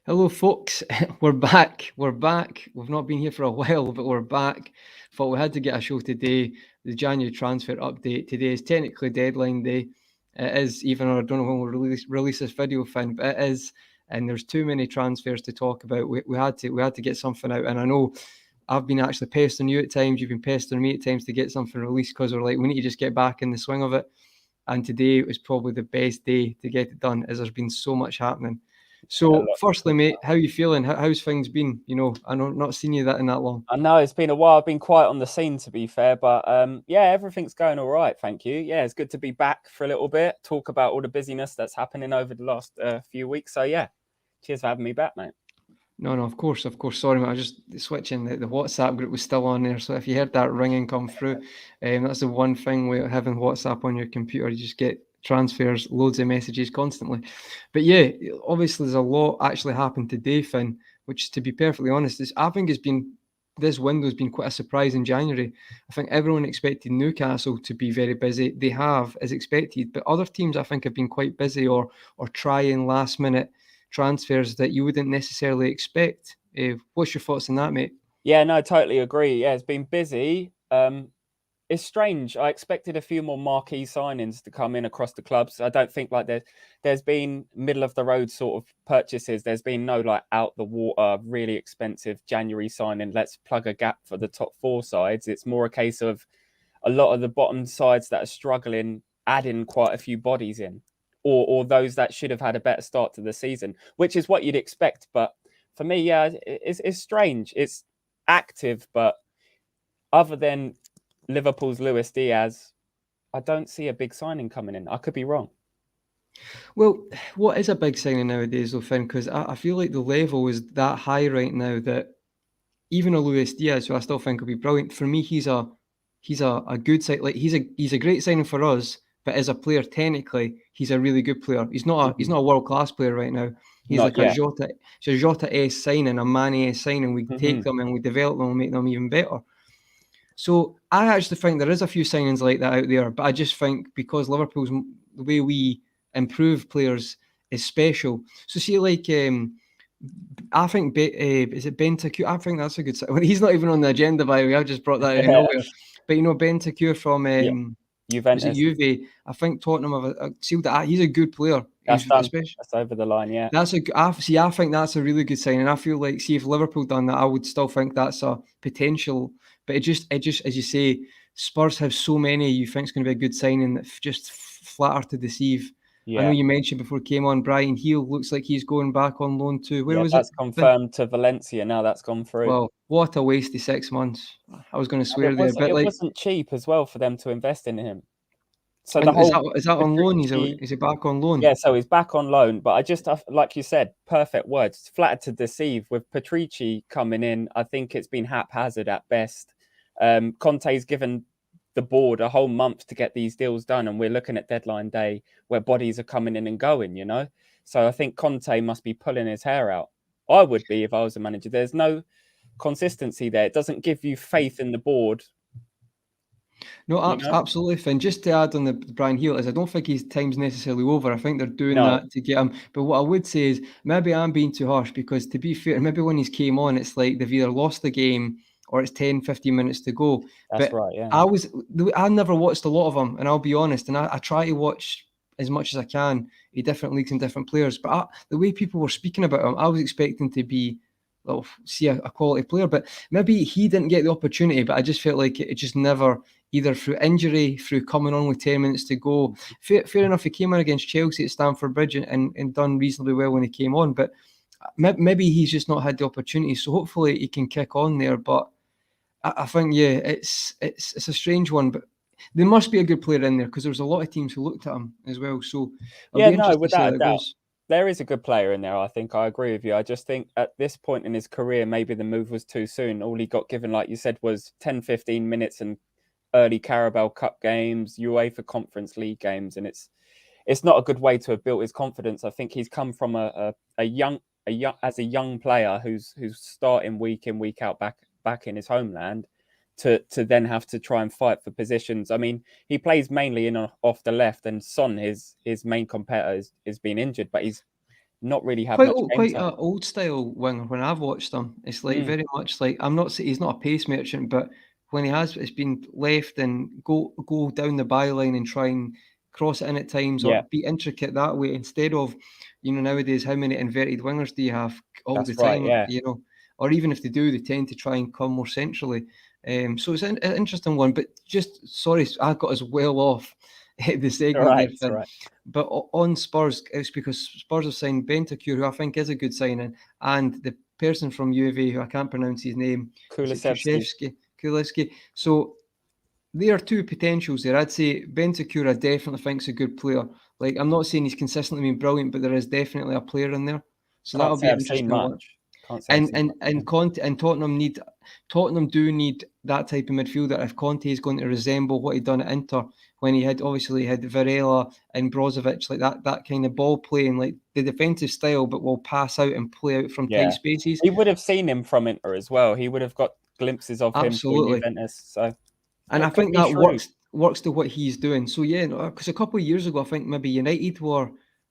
Hello, folks. We're back. We're back. We've not been here for a while, but we're back. Thought we had to get a show today. The January transfer update. Today is technically deadline day. It is, even though I don't know when we'll release this video, Finn, but it is. And there's too many transfers to talk about. We had to get something out. And I know I've been actually pestering you at times. You've been pestering me at times to get something released because we're like, we need to just get back in the swing of it. And today was probably the best day to get it done, as there's been so much happening. So, firstly, mate, how you feeling? How's things been? I know not seen you that in that long. I know it's been a while. I've been quiet on the scene, to be fair, but yeah, everything's going all right. Thank you. Yeah, it's good to be back for a little bit. Talk about all the busyness that's happening over the last few weeks. So yeah, cheers for having me back, mate. No, of course. Sorry, mate. I was just switching. The WhatsApp group was still on there, so if you heard that ringing come through, that's the one thing with having WhatsApp on your computer. You just get transfers, loads of messages constantly. But yeah, obviously there's a lot actually happened today, Finn. Which, to be perfectly honest, I think this window's been quite a surprise in January. I think everyone expected Newcastle to be very busy. They have, as expected, but other teams I think have been quite busy or trying last minute transfers that you wouldn't necessarily expect. What's your thoughts on that, mate? Yeah, no, totally agree. Yeah, it's been busy. It's strange. I expected a few more marquee signings to come in across the clubs. I don't think there's been middle of the road sort of purchases. There's been no like out the water, really expensive January signing. Let's plug a gap for the top four sides. It's more a case of a lot of the bottom sides that are struggling, adding quite a few bodies in, or those that should have had a better start to the season, which is what you'd expect. But for me, yeah, it's strange. It's active, but other than Liverpool's Luis Diaz, I don't see a big signing coming in. I could be wrong. Well, what is a big signing nowadays, though, Finn? Because I feel like the level is that high right now that even a Luis Diaz, who I still think will be brilliant, for me, he's a good sign. Like he's a great signing for us, but as a player, technically, he's a really good player. He's not a world class player right now. He's Not like a yet. Jota-esque signing, a Mane-esque signing. We take them and we develop them and make them even better. So I actually think there is a few signings like that out there, but I just think because Liverpool's the way we improve players is special. So see, like I think is it Bentancur? I think that's a good sign. Well, he's not even on the agenda, by the way. I just brought that out of nowhere. But Bentancur from Yeah, was it Juventus. Juve? I think Tottenham have sealed that. He's a good player. That's He's done. especially. That's over the line. Yeah. I think that's a really good sign, and I feel like, see, if Liverpool done that, I would still think that's a potential. But it just, as you say, Spurs have so many you think it's going to be a good signing that just flatter to deceive. I know Yeah. you mentioned before it came on, Brian Heel looks like he's going back on loan too. Where Yeah. was it? That's confirmed to Valencia now. That's gone through. Well, what a waste of 6 months. I was going to And swear there, but it like, wasn't cheap as well for them to invest in him. So the and is whole that on loan? Petrucci, Is he back on loan? yeah, so he's back on loan. But like you said, perfect words, flattered to deceive. With Petrucci coming in, I think it's been haphazard at best. Conte's given the board a whole month to get these deals done, and we're looking at deadline day where bodies are coming in and going. So I think Conte must be pulling his hair out. I would be if I was a manager. There's no consistency there. It doesn't give you faith in the board, No, you know? absolutely, Finn. Just to add on the Brian Heel is I don't think his time's necessarily over. I think they're doing No, that to get him. But what I would say is maybe I'm being too harsh because, to be fair, maybe when he's came on, it's like they've either lost the game or it's 10, 15 minutes to go. that's But right. Yeah. I never watched a lot of them, and I'll be honest, and I try to watch as much as I can in different leagues and different players. But the way people were speaking about him, I was expecting to be, well, see a quality player, but maybe he didn't get the opportunity. But I just felt like it just never, either through injury, through coming on with 10 minutes to go. Fair enough, he came in against Chelsea at Stamford Bridge and done reasonably well when he came on, but maybe he's just not had the opportunity. So hopefully he can kick on there. But I think, yeah, it's a strange one, but there must be a good player in there because there's a lot of teams who looked at him as well. So I'll Yeah, be no, interested to see how without a that doubt. goes. There is a good player in there, I think. I agree with you. I just think at this point in his career, maybe the move was too soon. All he got given, like you said, was 10, 15 minutes and early Carabao Cup games, UEFA Conference League games. And it's not a good way to have built his confidence. I think he's come from a young as a young player who's starting week in, week out back in his homeland to then have to try and fight for positions. I mean, he plays mainly in off the left, and Son, his main competitor, is being injured, but he's not really have Quite much old, game quite time. a old style winger. When I've watched him, it's like very much like I'm not saying he's not a pace merchant, but when he has, it's been left and go down the byline and try and cross it in at times or Yeah, be intricate that way instead of, nowadays how many inverted wingers do you have all the that's right. time? Yeah, Or even if they do, they tend to try and come more centrally. So it's an interesting one. But just sorry, I got us well off the all segment right, there, it's all Finn. right. But on Spurs, it's because Spurs have signed Bentancur, who I think is a good signing, and the person from U of A, who I can't pronounce his name, is it Kulusevski. Kulevsky? So there are two potentials there. I'd say Bentancur, I definitely think is a good player. Like, I'm not saying he's consistently been brilliant, but there is definitely a player in there. So Can't that'll say be an I've seen interesting one. much. Can't say I've seen much of him. And Tottenham do need that type of midfielder if Conte is going to resemble what he'd done at Inter when he had Varela and Brozovic, like that kind of ball playing, like the defensive style, but will pass out and play out from tight Yeah, spaces. he would have seen him from Inter as well. He would have got glimpses of him through Absolutely. Juventus. So And I it could think be that shrewd. works to what he's doing. So yeah, because a couple of years ago, I think maybe United were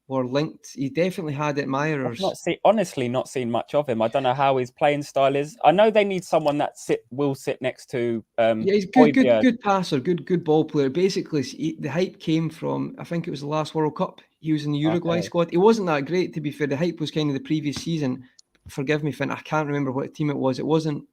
linked. He definitely had admirers. Honestly not seen much of him. I don't know how his playing style is. I know they need someone that will sit next to Yeah, he's Højbjerg. good passer, good ball player. Basically, the hype came from, I think it was the last World Cup. He was in the Uruguay Okay. squad. He wasn't that great, to be fair. The hype was kind of the previous season. Forgive me, Finn. I can't remember what team it was. It wasn't.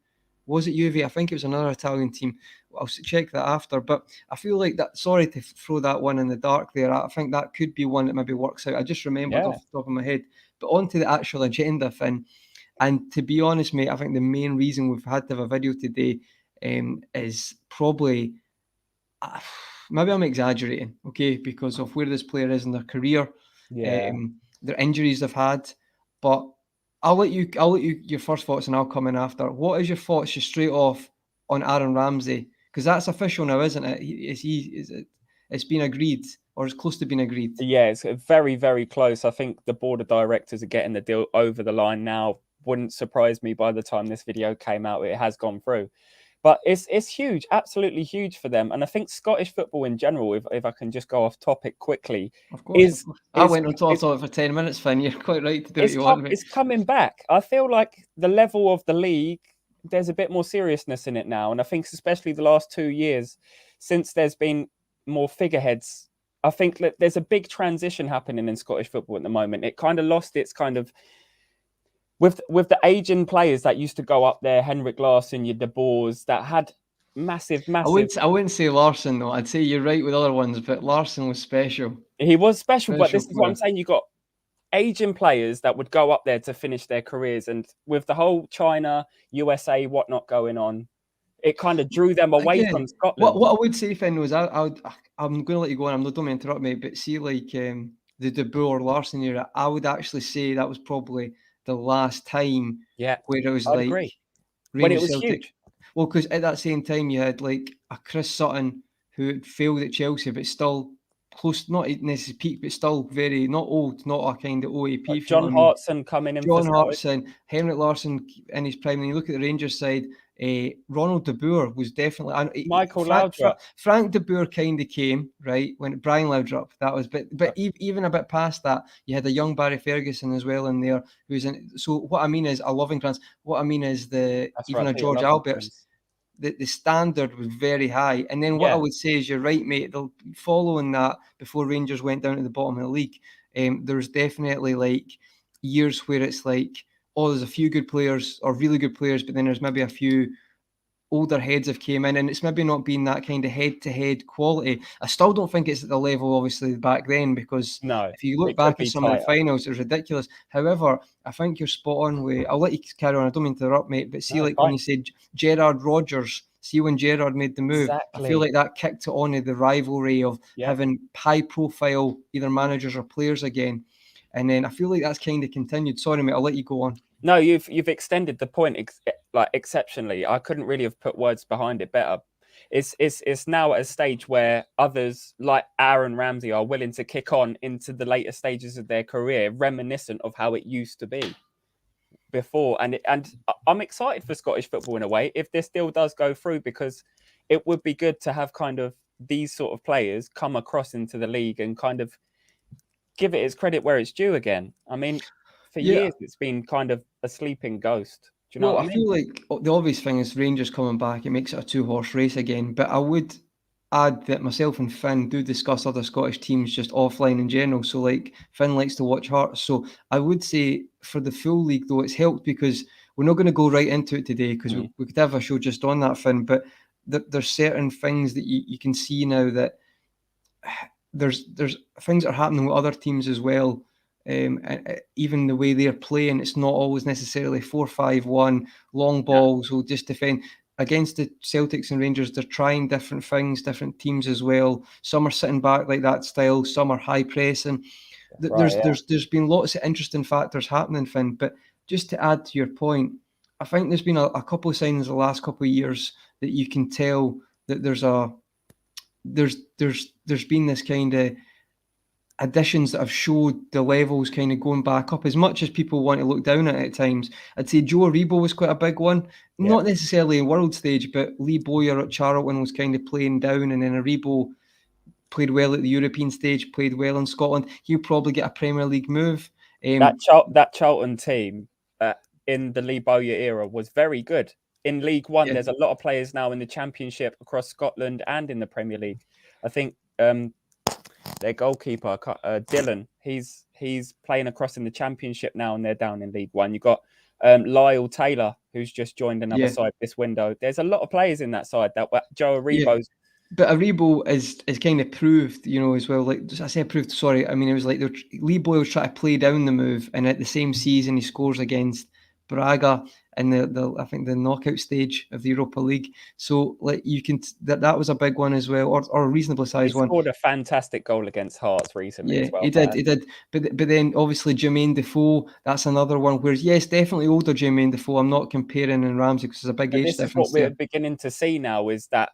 Was it UV? I think it was another Italian team. I'll check that after. But I feel like that. Sorry to throw that one in the dark there. I think that could be one that maybe works out. I just remembered Yeah. off the top of my head. But on to the actual agenda, Finn. And to be honest, mate, I think the main reason we've had to have a video today is probably, maybe I'm exaggerating, okay, because of where this player is in their career, Yeah. their injuries they've had. But I'll let you your first thoughts, and I'll come in after. What is your thoughts just straight off on Aaron Ramsey? Because that's official now, isn't it? Is it? It's been agreed, or it's close to being agreed. Yeah, it's very, very close. I think the board of directors are getting the deal over the line now. Wouldn't surprise me by the time this video came out, it has gone through. But it's huge, absolutely huge for them. And I think Scottish football in general, if I can just go off topic quickly, Of course, of is course. I is went on top of it for 10 minutes, Finn. You're quite right to do what it's you want, mate. it's coming back. I feel like the level of the league, there's a bit more seriousness in it now. And I think especially the last 2 years, since there's been more figureheads, I think that there's a big transition happening in Scottish football at the moment. It kind of lost its kind of with the aging players that used to go up there, Henrik Larsson, your De Boers, that had massive. I wouldn't say Larson though. I'd say you're right with other ones, but Larson was special. He was special, but Special this is what I'm player. saying. You got aging players that would go up there to finish their careers, and with the whole China, USA, whatnot going on, it kind of drew them away Again, from Scotland. what I would say, Finn, was I'm going to let you go on. I'm not, don't mean to interrupt me, but see, like the De Boer Larson era, I would actually say that was probably the last time Yeah, where it was I'd like agree. When it Rangers was Celtic. huge. Well, because at that same time you had like a Chris Sutton who had failed at Chelsea, but still close, not necessarily peak, but still very not old, not a kind of OAP, if you know John what I mean. Hartson coming in for John Scotland. Hartson, Henrik Larsson in his prime. And you look at the Rangers side, Ronald De Boer was definitely Michael Laudrup. Frank De Boer kind of came right when Brian Laudrup. That was, but even a bit past that, you had a young Barry Ferguson as well in there, who's in. So what I mean is a loving trans. What I mean is That's even right, a Peter George Alberts. Lovenkrands. The standard was very high. And then what I Yeah, would say is you're right, mate. Following that, before Rangers went down to the bottom of the league, there's definitely like years where it's like, oh, there's a few good players or really good players, but then there's maybe a few older heads have came in, and it's maybe not been that kind of head-to-head quality. I still don't think it's at the level, obviously, back then, because no, if you look it could back at be some of the tighter. finals, it was ridiculous. However, I think you're spot on with. I'll let you carry on. I don't mean to interrupt, mate, but see, No, like when fine. you said Gerard Rogers, see when Gerard made the move, I feel Exactly. like that kicked it on to the rivalry of Yeah. having high-profile either managers or players again. And then I feel like that's kind of continued. Sorry, mate, I'll let you go on. No, you've extended the point like exceptionally. I couldn't really have put words behind it better. It's now at a stage where others like Aaron Ramsey are willing to kick on into the later stages of their career, reminiscent of how it used to be before. And I'm excited for Scottish football in a way if this deal does go through, because it would be good to have kind of these sort of players come across into the league and kind of give it its credit where it's due again. I mean, for Yeah. years it's been kind of a sleeping ghost. Do you know Well, what I I mean? feel like the obvious thing is Rangers coming back. It makes it a two-horse race again. But I would add that myself and Finn do discuss other Scottish teams just offline in general. So, like, Finn likes to watch Hearts. So I would say for the full league, though, it's helped because we're not going to go right into it today because we could have a show just on that, Finn. But there's certain things that you can see now that there's things that are happening with other teams as well. And even the way they're playing, it's not always necessarily 4-5-1 long balls will just defend. Against the Celtics and Rangers, they're trying different things, different teams as well. Some are sitting back like that style, some are high pressing. There's been lots of interesting factors happening, Finn. But just to add to your point, I think there's been a couple of signs the last couple of years that you can tell that there's been this kind of additions that have showed the levels kind of going back up as much as people want to look down at times. I'd say Joe Aribo was quite a big one, not necessarily in world stage, but Lee Bowyer at Charlton was kind of playing down, and then Aribo played well at the European stage, played well in Scotland. He'll probably get a Premier League move. That Charlton team in the Lee Bowyer era was very good. In League One, there's a lot of players now in the Championship across Scotland and in the Premier League. I think their goalkeeper, Dylan, he's playing across in the Championship now, and they're down in League One. You've got Lyle Taylor, who's just joined another side this window. There's a lot of players in that side. That Joe Aribo's. But Aribo is kind of proved, as well. Like I say, proved. Sorry, I mean it was like Lee Boyle was trying to play down the move, and at the same season he scores against Braga in the I think the knockout stage of the Europa League. So like you can that was a big one as well, or a reasonably sized one. He scored a fantastic goal against Hearts recently as well. He did. But then obviously Jimin Defoe, that's another one. Whereas yes, definitely older Jimin Defoe. I'm not comparing in Ramsey because there's a big age difference. This is what we're beginning to see now is that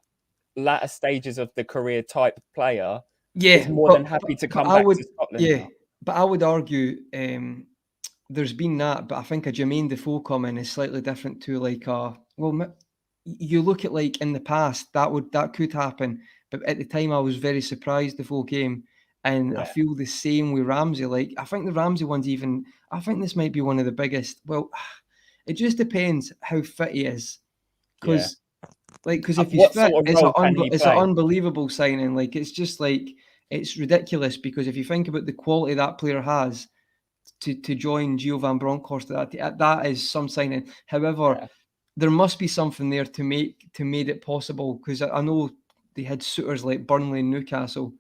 latter stages of the career type player is more than happy to come back to Scotland. Yeah, but I would argue there's been that, but I think a Jermaine Defoe coming is slightly different to like you look at like in the past that could happen, but at the time I was very surprised Defoe came, and I feel the same with Ramsey. Like I think the Ramsey one's I think this might be one of the biggest. Well, it just depends how fit he is, because. Because if he's fit, it's an unbelievable signing. Like it's just like it's ridiculous because if you think about the quality that player has to join Gio van Bronckhorst, that is some signing. However, there must be something there to make it possible because I know they had suitors like Burnley and Newcastle.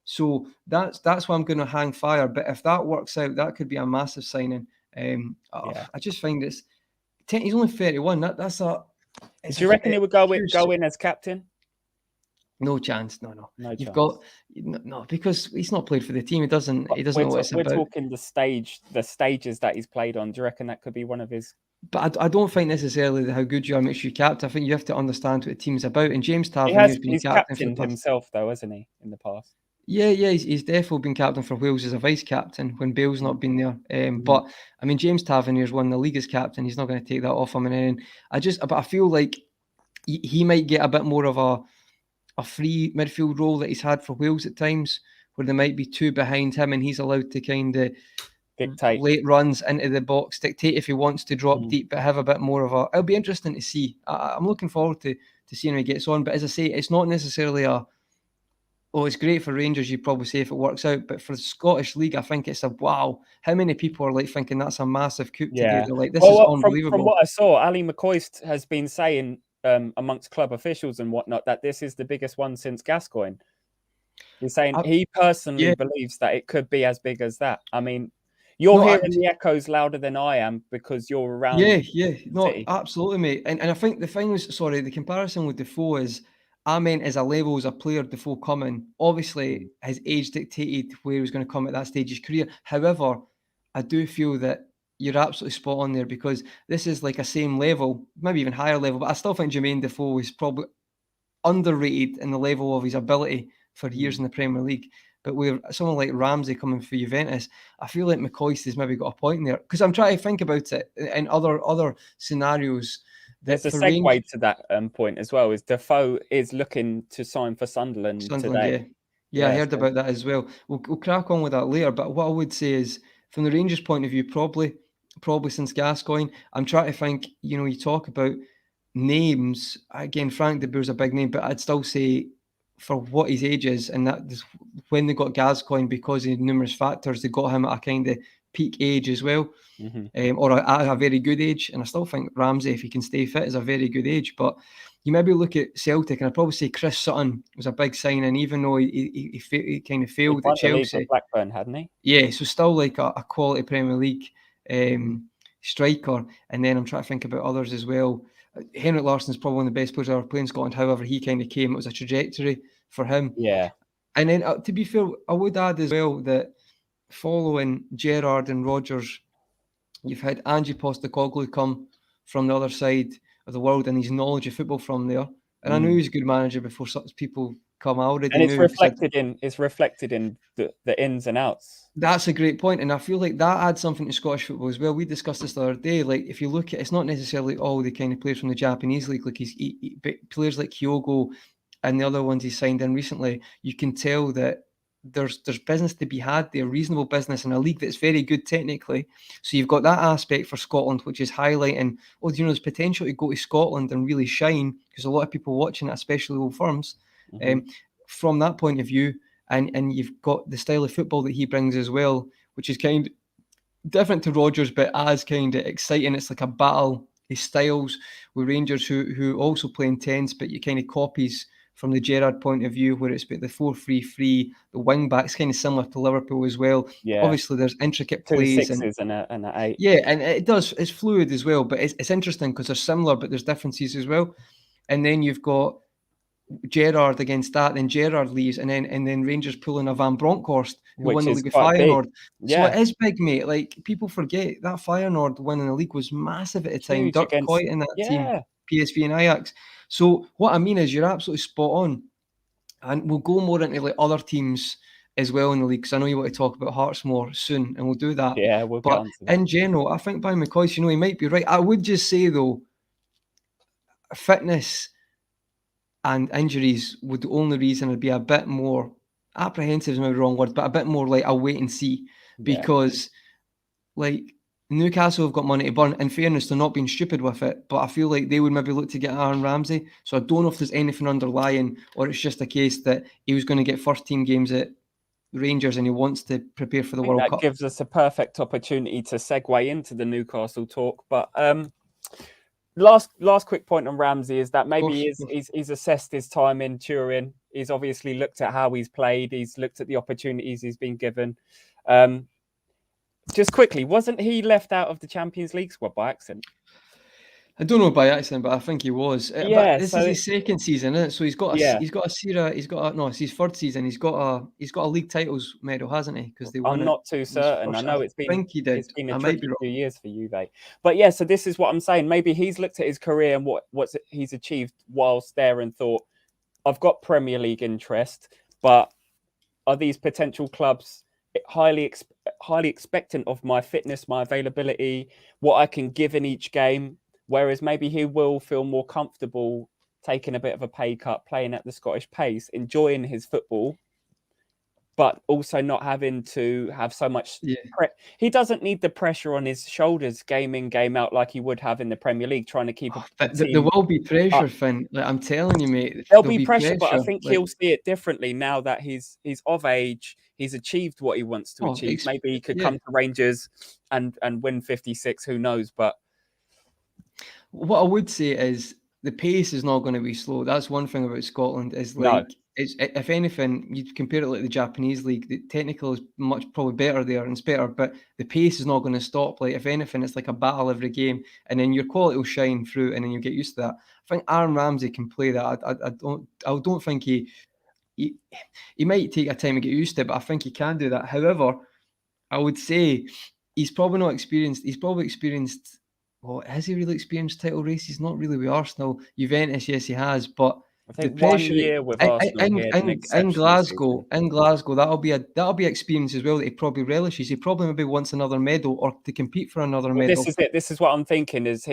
So that's why I'm going to hang fire. But if that works out, that could be a massive signing. I just find he's only 31. That's a. Do you reckon he would go in as captain? No chance. No. You've got no because he's not played for the team. He doesn't know what it's about. We're talking the stages that he's played on. Do you reckon that could be one of his? But I don't think necessarily how good you are makes you captain. I think you have to understand what the team's about. And James Tavernier has been captain himself, though, hasn't he, in the past? Yeah, he's definitely been captain for Wales as a vice captain when Bale's not been there. But I mean, James Tavernier's won the league as captain. He's not going to take that off him. And but I feel like he might get a bit more of a free midfield role that he's had for Wales at times, where there might be two behind him, and he's allowed to kind of dictate late runs into the box, dictate if he wants to drop deep, but have a bit more of a. It'll be interesting to see. I'm looking forward to seeing how he gets on. But as I say, it's not necessarily it's great for Rangers, you'd probably say, if it works out. But for the Scottish League, I think it's wow. How many people are like thinking that's a massive coup today? They're like, this is unbelievable. From what I saw, Ali McCoist has been saying amongst club officials and whatnot that this is the biggest one since Gascoigne. He's saying he personally believes that it could be as big as that. I mean, you're hearing the echoes louder than I am because you're around. No, absolutely, mate. And I think the thing was, the comparison with Defoe is, I meant as a level as a player, Defoe coming. Obviously, his age dictated where he was going to come at that stage of his career. However, I do feel that you're absolutely spot on there because this is like a same level, maybe even higher level. But I still think Jermaine Defoe is probably underrated in the level of his ability for years in the Premier League. But with someone like Ramsey coming for Juventus, I feel like McCoist has maybe got a point there because I'm trying to think about it in other scenarios. There's a segue to that point as well. Is Defoe is looking to sign for Sunderland today? Yeah, I heard about that as well. We'll crack on with that later. But what I would say is from the Rangers' point of view, probably since Gascoigne. I'm trying to think. You talk about names again. Frank de Boer's a big name, but I'd still say for what his age is, and that is when they got Gascoigne because of numerous factors, they got him at a kind of peak age as well, or at a very good age. And I still think Ramsey, if he can stay fit, is a very good age. But you maybe look at Celtic, and I'd probably say Chris Sutton was a big signing, even though he kind of failed at Chelsea. Blackburn, hadn't he? Yeah, so still like a quality Premier League striker. And then I'm trying to think about others as well. Henrik Larsson's probably one of the best players ever played in Scotland. However, he kind of came, it was a trajectory for him. Yeah. And then to be fair, I would add as well that following Gerrard and Rodgers, you've had Ange Postecoglou come from the other side of the world and his knowledge of football from there. And I knew he was a good manager before such people come. I already and knew. It's reflected in the ins and outs. That's a great point, and I feel like that adds something to Scottish football as well. We discussed this the other day. Like, if you look at, it's not necessarily all the kind of players from the Japanese league. Like but players like Kyogo and the other ones he signed in recently. You can tell that there's business to be had there, reasonable business in a league that's very good technically. So you've got that aspect for Scotland, which is highlighting, there's potential to go to Scotland and really shine, because a lot of people watching it, especially old firms, from that point of view. And you've got the style of football that he brings as well, which is kind of different to Rodgers, but as kind of exciting. It's like a battle of styles with Rangers, who also play intense, but you kind of copies from the Gerrard point of view, where it's about the 4-3-3, the wing backs, kind of similar to Liverpool as well. Yeah. Obviously, there's intricate 2 plays 6s and an 8. Yeah, and it's fluid as well, but it's interesting because they're similar, but there's differences as well. And then you've got Gerrard against that, then Gerrard leaves, and then Rangers pulling a Van Bronckhorst, who won the league with Feyenoord. Yeah. So it is big, mate. Like, people forget that Feyenoord winning the league was massive at the time. Huge Dirk against- Kuyt in that Yeah. team, PSV and Ajax. So what I mean is, you're absolutely spot on, and we'll go more into like other teams as well in the league, because I know you want to talk about Hearts more soon, and we'll do that. Yeah, we'll get But on to that. in general, I think by McCoy, he might be right. I would just say though, fitness and injuries would the only reason I'd be a bit more apprehensive is maybe the wrong word, but a bit more like I'll wait and see, because like Newcastle have got money to burn. In fairness, they're not being stupid with it, but I feel like they would maybe look to get Aaron Ramsey. So I don't know if there's anything underlying, or it's just a case that he was going to get first team games at Rangers and he wants to prepare for the World Cup. That gives us a perfect opportunity to segue into the Newcastle talk. But last quick point on Ramsey is that maybe he's assessed his time in Turin. He's obviously looked at how he's played. He's looked at the opportunities he's been given. Just quickly, wasn't he left out of the Champions League squad by accident? I don't know by accident, but I think he was. Yeah, but this is his second season, isn't it? So it's his third season. He's got a league titles medal, hasn't he? Because they won. I'm not too certain. I know it's been. I think he did. It's been a tricky 2 years for Juve. But yeah, so this is what I'm saying. Maybe he's looked at his career and what he's achieved whilst there and thought, I've got Premier League interest, but are these potential clubs highly expectant of my fitness, my availability, what I can give in each game? Whereas maybe he will feel more comfortable taking a bit of a pay cut, playing at the Scottish pace, enjoying his football, but also not having to have so much. He doesn't need the pressure on his shoulders, game in, game out, like he would have in the Premier League, trying to keep There will be pressure, Finn. Like, I'm telling you, mate. There'll be pressure, but I think he'll see it differently now that he's of age. He's achieved what he wants to achieve. Maybe he could come to Rangers and win 56. Who knows? But what I would say is the pace is not going to be slow. That's one thing about Scotland. Is like it's, if anything, you compare it like the Japanese league. The technical is much probably better there and it's better, but the pace is not going to stop. Like, if anything, it's like a battle every game, and then your quality will shine through, and then you get used to that. I think Aaron Ramsey can play that. I don't think he might take a time to get used to it, but I think he can do that. However, I would say he's probably not experienced. He's probably experienced. Well, has he really experienced title races? Not really with Arsenal. Juventus, yes, he has. But I think the pressure 1 year with Arsenal in Glasgow, that'll be experience as well that he probably relishes. He probably maybe wants another medal or to compete for another medal. This is it. This is what I'm thinking. Is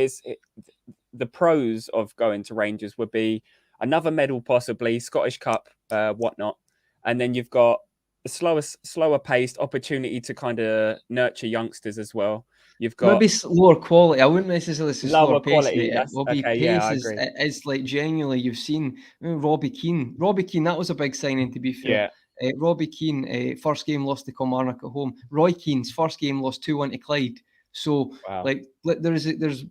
the pros of going to Rangers would be another medal, possibly Scottish Cup, whatnot, and then you've got slower paced opportunity to kind of nurture youngsters as well. You've got maybe lower quality. I wouldn't necessarily say slower lower pace, quality. mate. It That's will be okay. Yeah, pace I is agree. it's like genuinely you've seen Robbie Keane. Robbie Keane, that was a big signing to be fair. Yeah. Robbie Keane, first game lost to Kilmarnock at home. Roy Keane's first game lost 2-1 to Clyde. So Wow. there's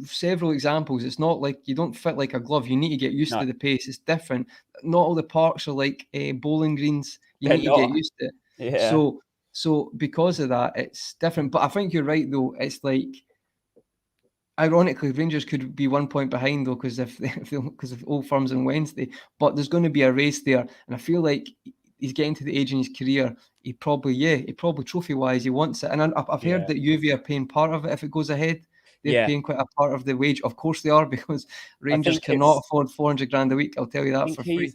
several examples. It's not like you don't fit like a glove. You need to get used to the pace. It's different. Not all the parks are like bowling greens. You They're need to get not. used to it. Yeah. So because of that, it's different. But I think you're right though. It's like, ironically, Rangers could be 1 point behind though, because of Old Firms on Wednesday. But there's going to be a race there, and I feel like he's getting to the age in his career. He probably trophy wise he wants it. And I've heard that UV are paying part of it if it goes ahead. They're paying quite a part of the wage. Of course they are, because Rangers cannot afford 400 grand a week. I'll tell you that for free.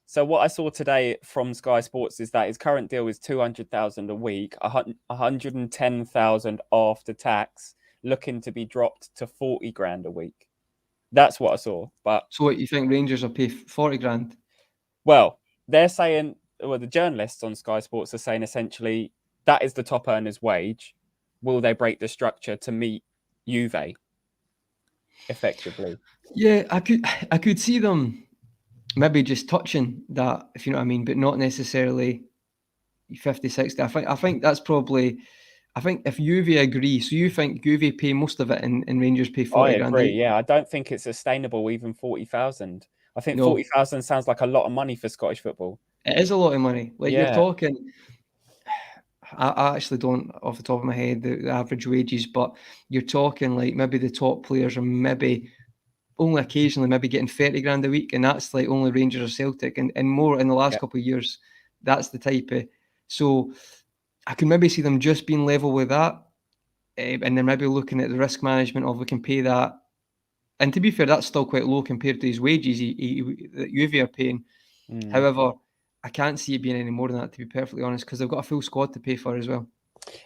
So what I saw today from Sky Sports is that his current deal is 200,000 a week, 110,000 after tax, looking to be dropped to 40 grand a week. That's what I saw. But so what, you think Rangers will pay 40 grand? Well, they're saying, the journalists on Sky Sports are saying essentially that is the top earner's wage. Will they break the structure to meet Juve effectively? Yeah, I could see them maybe just touching that, if you know what I mean, but not necessarily 50, 60. I think that's probably, I think if Juve agree, so you think Juve pay most of it and Rangers pay 40 grand? I agree, yeah. I don't think it's sustainable, even 40,000. I think 40,000 sounds like a lot of money for Scottish football. It is a lot of money. Like you're talking, I actually don't off the top of my head the average wages, but you're talking like maybe the top players are maybe only occasionally maybe getting 30 grand a week, and that's like only Rangers or Celtic, and more in the last couple of years. That's the type of, so I can maybe see them just being level with that, and then maybe looking at the risk management of we can pay that. And to be fair, that's still quite low compared to his wages that Juve are paying. However, I can't see it being any more than that, to be perfectly honest, because they've got a full squad to pay for as well.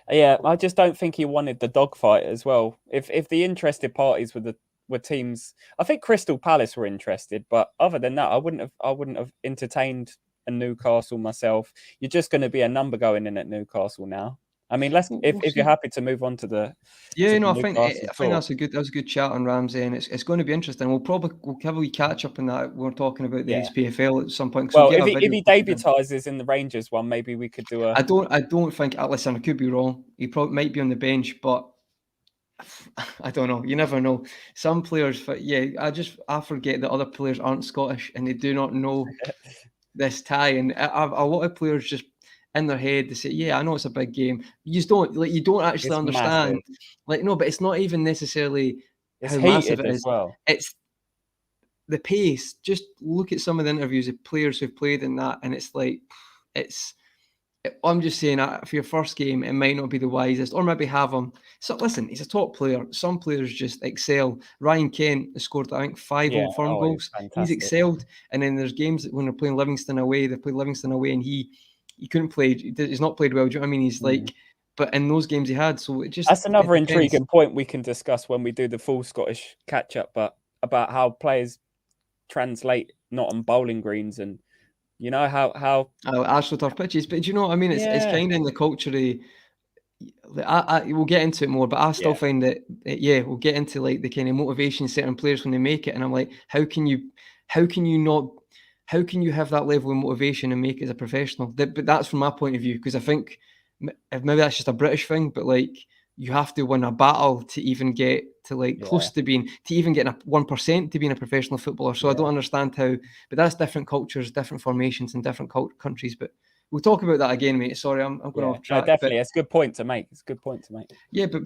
Yeah, I just don't think he wanted the dogfight as well. If the interested parties were teams, I think Crystal Palace were interested, but other than that, I wouldn't have entertained a Newcastle myself. You're just going to be a number going in at Newcastle now. I mean, if you're happy to move on to the I think that's a good chat on Ramsey, and it's going to be interesting. We'll have a wee catch up on that. We're talking about the SPFL at some point. Well, if he debutizes in the Rangers one, maybe we could do a. I don't think. Listen, I could be wrong. He probably might be on the bench, but I don't know. You never know. Some players, I forget that other players aren't Scottish and they do not know this tie, and a lot of players just in their head they say, "Yeah, I know it's a big game." You just don't actually understand. Massive. Like, no, but it's not even necessarily how massive it is. Well. It's the pace. Just look at some of the interviews of players who've played in that, and it's like I'm just saying, for your first game, it might not be the wisest, or maybe have him. So listen, he's a top player. Some players just excel. Ryan Kent has scored, I think, 5 Old Firm goals. He's excelled. And then there's games when they're playing Livingston away. They played Livingston away, and he couldn't play. He's not played well. Do you know what I mean? He's like, but in those games he had. So that's another intriguing point we can discuss when we do the full Scottish catch up, but about how players translate not on bowling greens and. You know how AstroTurf pitches, but do you know what I mean? It's kind of in the culture. We'll get into it more, but I still find that we'll get into like the kind of motivation certain players when they make it, and I'm like, how can you have that level of motivation and make it as a professional? But that's from my point of view, because I think maybe that's just a British thing, but like you have to win a battle to even get to close to even getting a 1% to being a professional footballer. So I don't understand how, but that's different cultures, different formations in different countries. But we'll talk about that again, mate. Sorry, I'm going off track. No, definitely, it's a good point to make. Yeah, but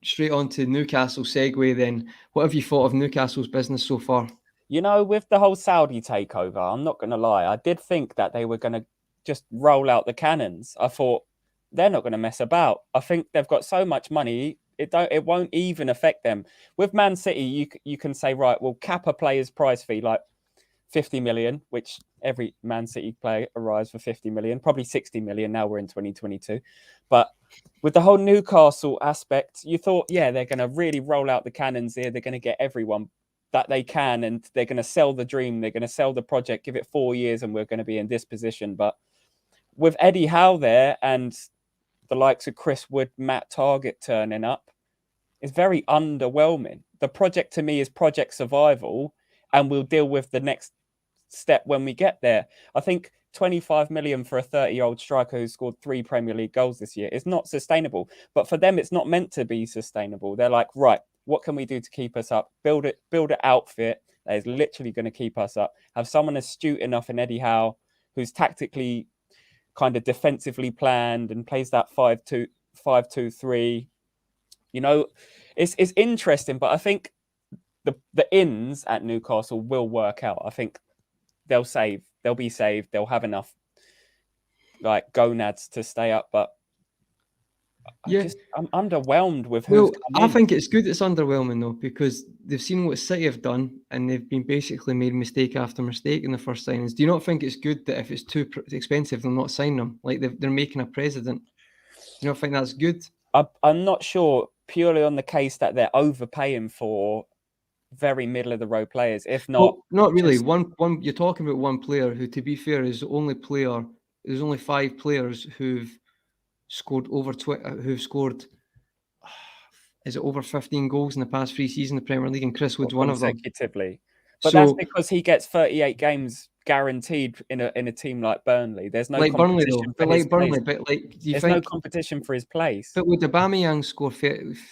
straight on to Newcastle segue then. What have you thought of Newcastle's business so far? You know, with the whole Saudi takeover, I'm not going to lie, I did think that they were going to just roll out the cannons. I thought they're not going to mess about. I think they've got so much money, it won't even affect them. With Man City, you can say, right, we'll cap a player's price fee like 50 million, which every Man City player arrives for 50 million, probably 60 million. Now we're in 2022. But with the whole Newcastle aspect, you thought, they're going to really roll out the cannons here. They're going to get everyone that they can, and they're going to sell the dream. They're going to sell the project, give it 4 years, and we're going to be in this position. But with Eddie Howe there and the likes of Chris Wood, Matt Targett turning up, it's very underwhelming. The project to me is project survival, and we'll deal with the next step when we get there. I think 25 million for a 30-year-old striker who scored 3 Premier League goals this year is not sustainable. But for them, it's not meant to be sustainable. They're like, right, what can we do to keep us up? Build an outfit that is literally going to keep us up. Have someone astute enough in Eddie Howe who's tactically kind of defensively planned and plays that 5-2-3. You know, it's interesting, but I think the ins at Newcastle will work out. I think they'll be saved. They'll have enough like gonads to stay up, but I'm underwhelmed with who's come in. I think it's good it's underwhelming though, because they've seen what City have done and they've been basically made mistake after mistake in the first signings. Do you not think it's good that if it's too expensive, they'll not sign them? Like they're making a precedent. Do you not think that's good? I'm not sure, purely on the case that they're overpaying for very middle of the road players. If not, well, not really. One. You're talking about one player who, to be fair, is the only player. There's only 5 players who've scored over who've scored. Is it over 15 goals in the past 3 seasons in the Premier League? And Chris Wood's one of them. Consecutively. But that's because he gets 38 games guaranteed in a team like Burnley. There's no competition for his place. There's no competition for his place. But would Aubameyang score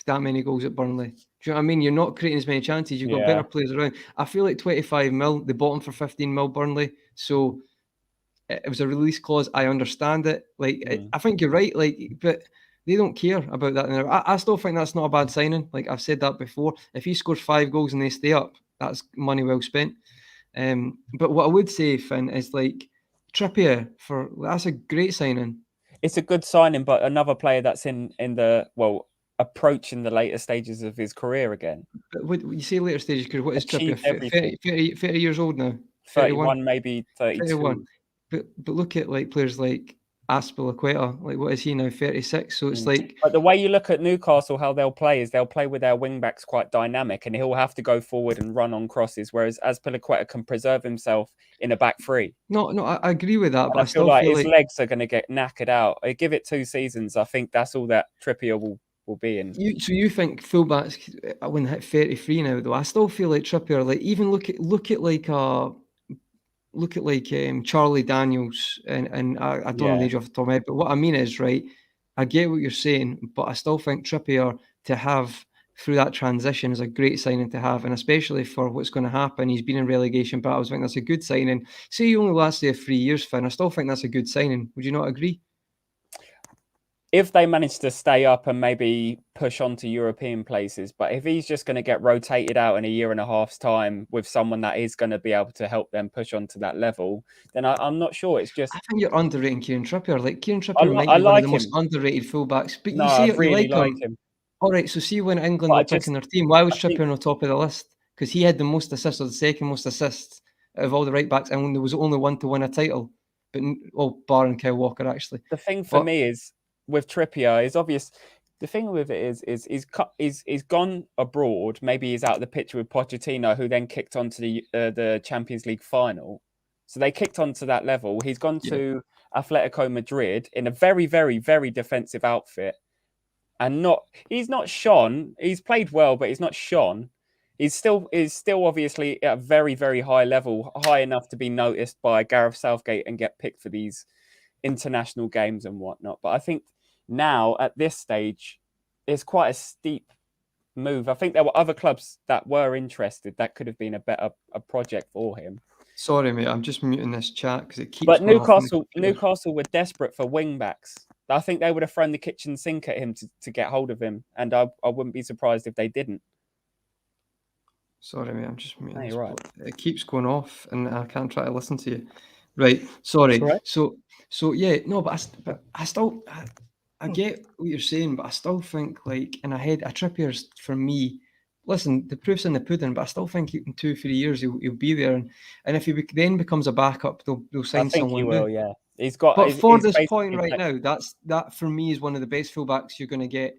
that many goals at Burnley? Do you know what I mean? You're not creating as many chances. You've got better players around. I feel like 25 mil, they bought him for 15 mil Burnley. So it was a release clause. I understand it. I think you're right. But they don't care about that. I still think that's not a bad signing. Like I've said that before. If he scores 5 goals and they stay up, that's money well spent. But what I would say, Finn, is like Trippier that's a great signing. It's a good signing, but another player that's in the approaching the later stages of his career again. But when you say later stages, because what is Trippier? 30 years old now. 31, maybe 32. 31. But look at like players like Aspilicueta, like what is he now, 36? So it's like. But the way you look at Newcastle, how they'll play is they'll play with their wing backs quite dynamic, and he'll have to go forward and run on crosses. Whereas Aspilicueta can preserve himself in a back three. No, I agree with that. And but I feel like his legs are going to get knackered out. I give it 2 seasons. I think that's all that Trippier will be in. So you think fullbacks when hit 33 now? Though I still feel like Trippier, like even look at Charlie Daniels, and I don't know the age off the top of my head, but what I mean is, right, I get what you're saying, but I still think Trippier to have through that transition is a great signing to have, and especially for what's going to happen. He's been in relegation battles. I think that's a good signing. Say he only lasts there 3 years, Finn, I still think that's a good signing. Would you not agree? If they manage to stay up and maybe push on to European places, but if he's just going to get rotated out in a year and a half's time with someone that is going to be able to help them push on to that level, then I'm not sure. It's just... I think you're underrating Kieran Trippier. Like Kieran Trippier might be one of the most underrated fullbacks. But no, you see, I really like him. All right, so see when England were picking their team, why was Trippier on the top of the list? Because he had the most assists, or the second most assists out of all the right backs, and there was only one to win a title. But barring Kyle Walker, actually. The thing for me is, with Trippier, is obvious. The thing with it is he's gone abroad. Maybe he's out of the picture with Pochettino, who then kicked on to the Champions League final. So they kicked on to that level. He's gone to Atletico Madrid in a very, very, very defensive outfit, and he's not shone. He's played well, but he's not shone. He's still obviously at a very, very high level, high enough to be noticed by Gareth Southgate and get picked for these international games and whatnot. But I think now at this stage, it's quite a steep move. I think there were other clubs that were interested that could have been a project for him. Sorry, mate, I'm just muting this chat because it keeps. But Newcastle were desperate for wing backs. I think they would have thrown the kitchen sink at him to get hold of him, and I wouldn't be surprised if they didn't. Sorry, mate, I'm just muting this. Right. It keeps going off, and I can't try to listen to you. Right, sorry. Right. So yeah, no, but I still I get what you're saying, but I still think like in a Trippier's for me. Listen, the proof's in the pudding, but I still think in 2-3 years he'll be there, and if he then becomes a backup, they'll sign someone. I think he will, yeah. He's got. But for this point right now, that for me is one of the best fullbacks you're going to get.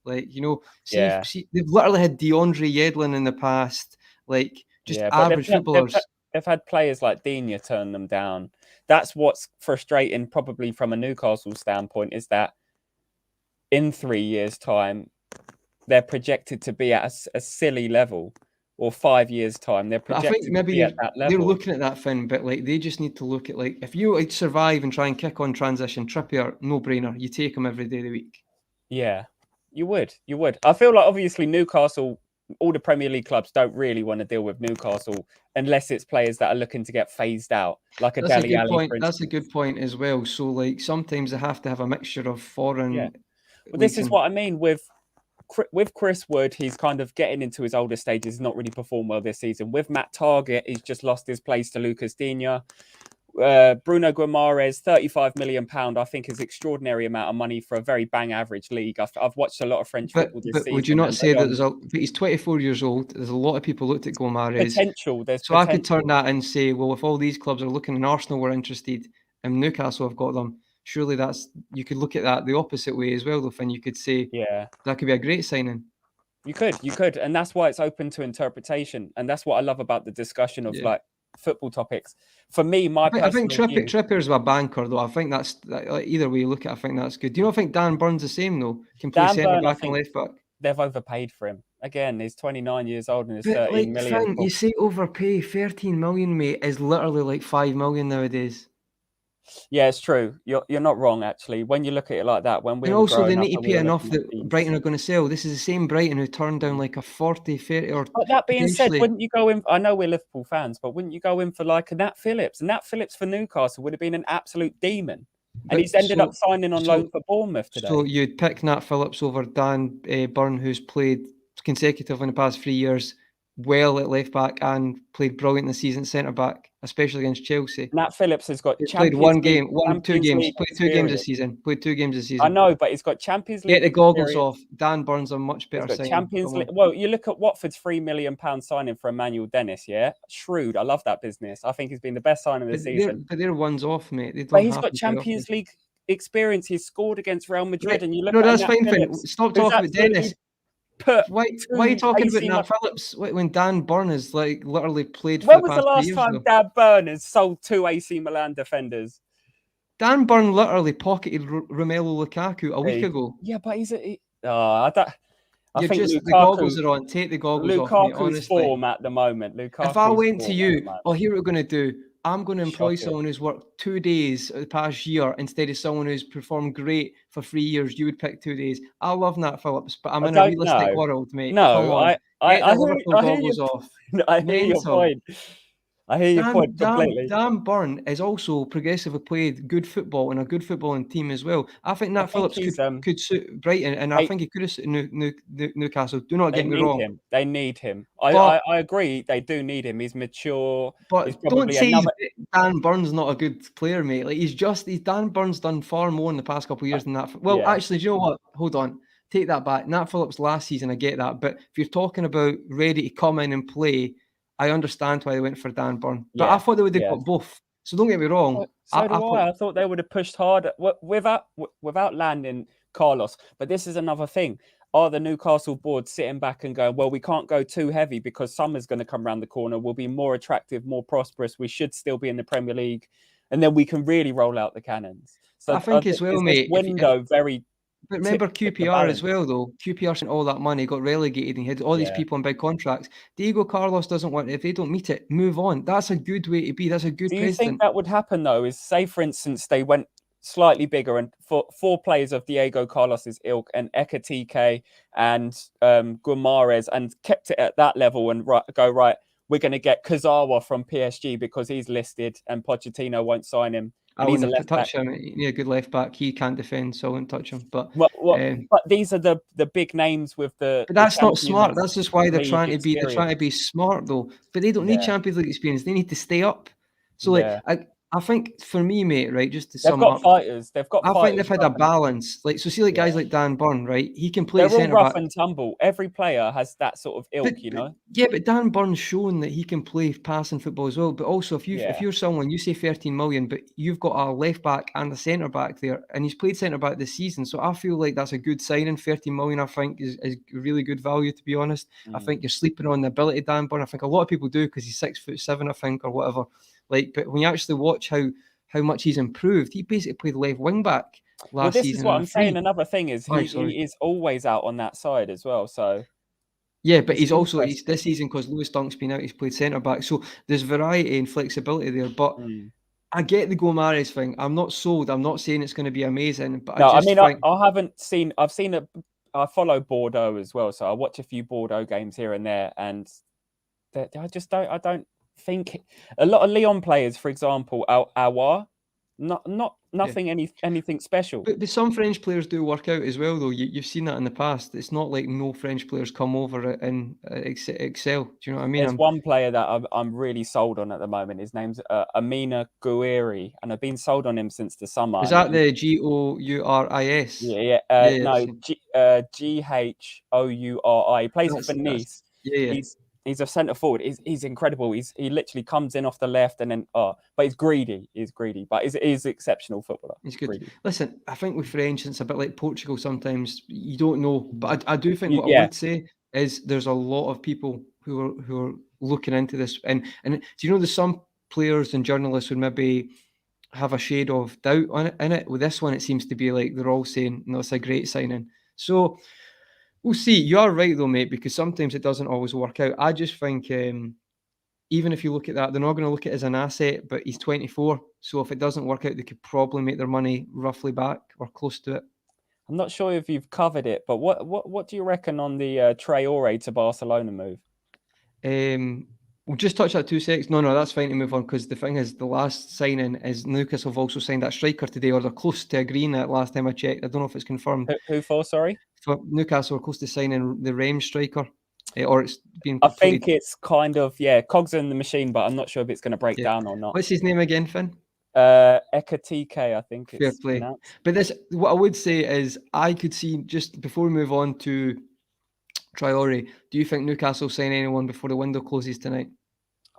Like see, they've literally had DeAndre Yedlin in the past, like just average footballers. They've had players like Digne turn them down. that's what's frustrating, probably from a Newcastle standpoint, is that in 3 years' time, they're projected to be at a silly level, or 5 years' time, they're But I think projected to maybe be at that they're level. looking at that, Finn, but like they just need to look at, like, if you like survive and try and kick on transition, Trippier, no brainer. You take him every day of the week. Yeah, you would. I feel like obviously Newcastle, all the Premier League clubs don't really want to deal with Newcastle unless it's players that are looking to get phased out, like a That's a Deli good Ali, point. for That's a instance. good point as well. So like sometimes they have to have a mixture of Yeah. foreign Well, this leagues is and what I mean with Chris Wood. He's kind of getting into his older stages, not really performed well this season. With Matt Targett, he's just lost his place to Lucas Digne. Bruno Guimaraes, £35 million, I think, is extraordinary amount of money for a very bang average league. I've watched a lot of French football this but season. would you not and say they that but he's 24 years old. There's a lot of people looked at Gomares. potential? There's So I could potential. turn that and say, well, if all these clubs are looking and Arsenal were interested and Newcastle have got them, surely you could look at that the opposite way as well, though, Finn. You could say that could be a great signing. You could, and that's why it's open to interpretation, and that's what I love about the discussion of like football topics. For me, I think view, Trippier's a banker, though. I think that's either way you look at it, I think that's good. Do you not think Dan Burn's the same, though? Can play centre back and left back. They've overpaid for him. Again, he's 29 years old and he's But 13 million. Finn, you say overpay. 13 million, mate, is literally like 5 million nowadays. Yeah, it's true. You're not wrong, actually. When you look at it like that, when we and were also growing they up need to and we pay were enough looking at that these. Brighton are going to sell. This is the same Brighton who turned down like a 40, 30 or. But that being said, potentially. wouldn't you go in? I know we're Liverpool fans, but wouldn't you go in for like a Nat Phillips? And Nat Phillips for Newcastle would have been an absolute demon. And he's ended up signing on loan for Bournemouth today. So you'd pick Nat Phillips over Dan Burn, who's played consecutively in the past 3 years, well at left back and played brilliant this season centre back, especially against Chelsea. Nat Phillips has got He's played two games. Played 2 games this season. I know, but he's got Champions League. Get the goggles off. Dan Burn's a much better signing. Champions League. Well, you look at Watford's £3 million signing for Emmanuel Dennis. Yeah, shrewd. I love that business. I think he's been the best signing of the season. But they're ones off, mate. But he's got Champions League experience. He's scored against Real Madrid, right. and you look. No, at that's Nat fine. Phillips, Stop talking about Dennis. Why are you talking about Nat Phillips when Dan Burn has like literally played for when the was past the last 3 years, time Dan Burn has sold 2 AC Milan defenders? Dan Burn literally pocketed Romelu Lukaku a week ago. Yeah, but he's I think the goggles are on. Take the goggles off, mate, honestly. Lukaku's form at the moment. If I went to you, here we're going to do. I'm going to employ someone who's worked 2 days the past year instead of someone who's performed great for 3 years. You would pick 2 days. I love Nat Phillips, but I'm in a realistic world, mate. No, come on. I hear your point. I hear your point completely. Dan Burn is also progressively played good football in a good footballing team as well. I think Nat Phillips could suit Brighton, and I think he could have suited Newcastle. Do not get me wrong. They need him. I agree. They do need him. He's mature. But don't say Dan Burn's not a good player, mate. Like Dan Burn's done far more in the past couple of years than that. Well, actually, do you know what? Hold on. Take that back. Nat Phillips last season, I get that. But if you're talking about ready to come in and play, I understand why they went for Dan Burn. But I thought they would have got both. So don't get me wrong. I thought they would have pushed harder without landing Carlos. But this is another thing. Are the Newcastle board sitting back and going, well, we can't go too heavy because summer's going to come around the corner. We'll be more attractive, more prosperous. We should still be in the Premier League. And then we can really roll out the cannons. So I think as well, mate. But remember QPR as well, though. QPR spent all that money, got relegated, and had all these people on big contracts. Diego Carlos doesn't want, if they don't meet it, move on. That's a good way to be. That's a good precedent. Do you think that would happen, though? Is, say, for instance, they went slightly bigger and for 4 players of Diego Carlos's ilk and Ekatike and Guimaraes and kept it at that level and go, right, we're going to get Kazawa from PSG because he's listed and Pochettino won't sign him. I wouldn't touch him. You need a good left back. He can't defend, so I wouldn't touch him. But but these are the big names with the. But that's not smart. That's just why they're trying to be. They're trying to be smart, though. But they don't need Champions League experience. They need to stay up. So I think for me, mate, right, just to sum up, fighters. They've got. I think they've had a balance. Guys like Dan Burn, right? He can play centre back. They're all rough and tumble. Every player has that sort of ilk, you know. Yeah, but Dan Burn's shown that he can play passing football as well. But also, if you're someone, you say 13 million, but you've got a left back and a centre back there, and he's played centre back this season, so I feel like that's a good signing. 13 million, I think, is really good value. To be honest, I think you're sleeping on the ability of Dan Burn. I think a lot of people do because he's 6'7", I think, or whatever. But when you actually watch how how much he's improved. He basically played left wing back last this season. is what I'm saying. Another thing is he is always out on that side as well. So yeah, but he's this season, because Lewis Dunk's been out, he's played centre back. So there's variety and flexibility there. But I get the Gomares thing. I'm not sold. I'm not saying it's going to be amazing, but I haven't seen. I follow Bordeaux as well, so I watch a few Bordeaux games here and there, and I just don't. I don't think a lot of Lyon players, for example, Aouar, nothing anything special. But some French players do work out as well, though. You've seen that in the past. It's not like no French players come over and excel. Do you know what I mean? There's one player that I'm really sold on at the moment. His name's Amina Gouiri, and I've been sold on him since the summer. Is that the Gouris? Yeah. No, Ghouri. He plays for Nice. Yeah. He's a centre forward. He's incredible. He literally comes in off the left and then but he's greedy. But he's an exceptional footballer. He's good. Greedy. Listen, I think with French, it's a bit like Portugal sometimes. You don't know. But I do think what I would say is there's a lot of people who are looking into this. And do you know there's some players and journalists would maybe have a shade of doubt in it. With this one, it seems to be like they're all saying, no, it's a great signing. So we'll see. You are right, though, mate, because sometimes it doesn't always work out. I just think even if you look at that, they're not going to look at it as an asset, but he's 24. So if it doesn't work out, they could probably make their money roughly back or close to it. I'm not sure if you've covered it, but what do you reckon on the Traore to Barcelona move? We'll just touch that 2 seconds. No, that's fine to move on, because the thing is, the last signing is Newcastle have also signed that striker today, or they're close to agreeing that last time I checked. I don't know if it's confirmed. Who for, sorry? For Newcastle are close to signing the Reims striker. Or it's been. I think it's kind of cogs in the machine, but I'm not sure if it's going to break down or not. What's his name again, Finn? Ekatike, I think. Fair play. But what I would say is, I could see, just before we move on to Traore, do you think Newcastle sign anyone before the window closes tonight?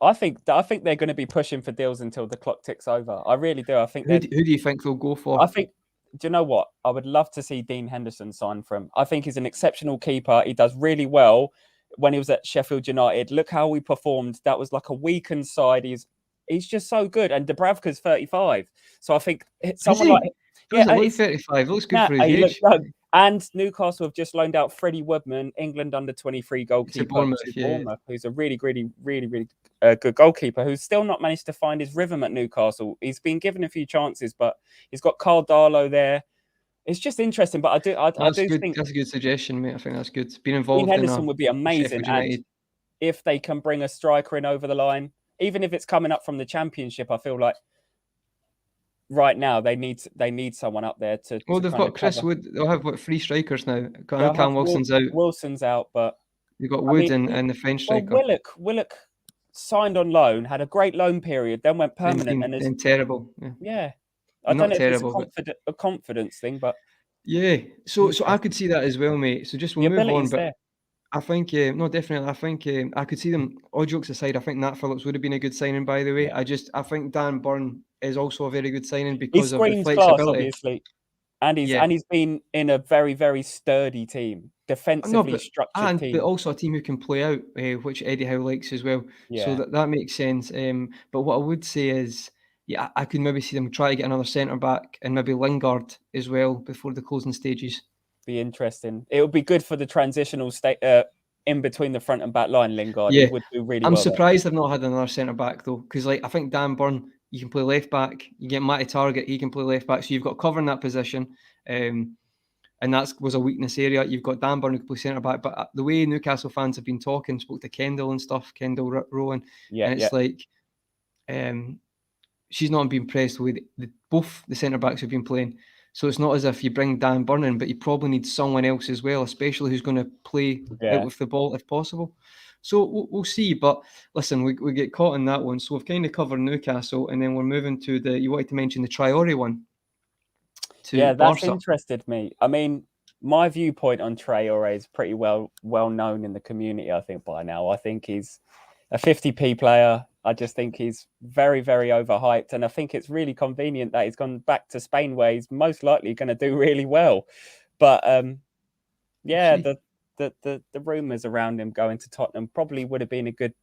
I think they're going to be pushing for deals until the clock ticks over. I really do. I think. Who do you think they'll go for? I think. Do you know what? I would love to see Dean Henderson sign for him. I think he's an exceptional keeper. He does really well. When he was at Sheffield United, look how he performed. That was like a weakened side. He's just so good. And Dubravka's 35. So I think someone like... he's 35. Looks good for his age. And Newcastle have just loaned out Freddie Woodman, England under-23 goalkeeper to Bournemouth, who's a really, really, really, really good goalkeeper, who's still not managed to find his rhythm at Newcastle. He's been given a few chances, but he's got Carl Darlow there. It's just interesting, but I do think that's a good suggestion, mate. I think that's good. Being involved Dean Henderson would be amazing, and if they can bring a striker in over the line, even if it's coming up from the Championship, I feel like right now they need someone up there to. Well, they've got Chris Wood. They'll have 3 strikers now. Cam Wilson's out. Wilson's out, but you've got Wood and the French striker. Well, Willock signed on loan, had a great loan period, then went permanent, and is terrible. Yeah. I don't know if it's a confidence thing, but so I could see that as well, mate. So just we'll move on, but there. I think no, definitely. I think I could see them. All jokes aside, I think Nat Phillips would have been a good signing. By the way, I think Dan Burn is also a very good signing because of the flexibility, class, obviously, and he's been in a very, very sturdy team, defensively structured team, but also a team who can play out, which Eddie Howe likes as well. So that makes sense. But what I would say is, I could maybe see them try to get another centre back and maybe Lingard as well before the closing stages. Be interesting. It would be good for the transitional state in between the front and back line. Lingard would do really well. I'm surprised they've not had another centre back though, because I think Dan Burn, you can play left back. You get Matty Target, he can play left back. So you've got cover in that position, and that was a weakness area. You've got Dan Burn who can play centre back, but the way Newcastle fans have been talking, spoke to Kendall and stuff, Kendall Rowan, and it's like, she's not been impressed with both the centre backs who've been playing. So it's not as if you bring Dan Burn in, but you probably need someone else as well, especially who's going to play out with the ball if possible. So we'll see. But listen, we get caught in that one. So we've kind of covered Newcastle, and then we're moving to you wanted to mention the Traore one. That's interested me. I mean, my viewpoint on Traore is pretty well known in the community, I think, by now. I think he's a 50p player. I just think he's very, very overhyped. And I think it's really convenient that he's gone back to Spain, where he's most likely going to do really well. But the rumours around him going to Tottenham probably would have been a good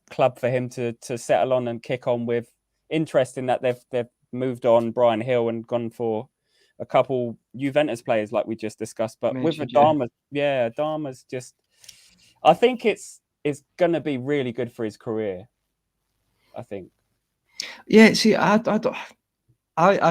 club for him to settle on and kick on with. Interesting that they've moved on Brian Hill and gone for a couple Juventus players like we just discussed. But with Adama, Adama's just, I think it's going to be really good for his career, I think. Yeah, see, I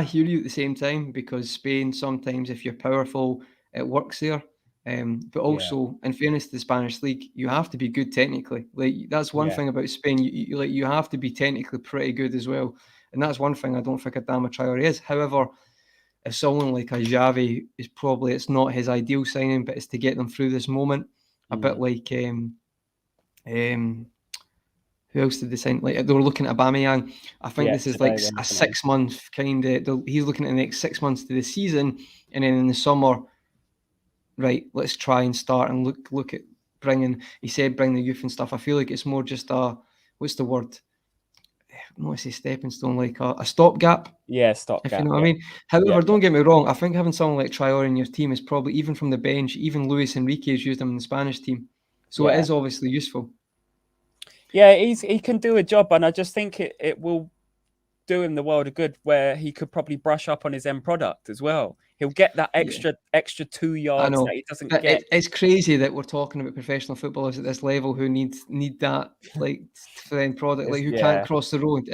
hear you at the same time, because Spain, sometimes if you're powerful, it works there. But also, in fairness to the Spanish league, you have to be good technically. Like, that's one thing about Spain. You have to be technically pretty good as well, and that's one thing I don't think Adama Traore is. However, if someone like a Xavi is probably, it's not his ideal signing, but it's to get them through this moment. A bit like who else did they sign? Like, they were looking at Aubameyang. I think this is like a 6 month kind of. He's looking at the next 6 months to the season, and then in the summer, right? Let's try and start and look at bringing. He said bring the youth and stuff. I feel like it's more just what's the word? I don't want to say stepping stone, like a stopgap. Yeah, stopgap. If you know what I mean. However, don't get me wrong. I think having someone like Traore in your team is probably, even from the bench, even Luis Enrique has used him in the Spanish team, so it is obviously useful. Yeah, he can do a job, and I just think it will do him the world of good, where he could probably brush up on his end product as well. He'll get that extra 2 yards that he doesn't get. It's crazy that we're talking about professional footballers at this level who need that, like, for the end product, like, who can't cross the road.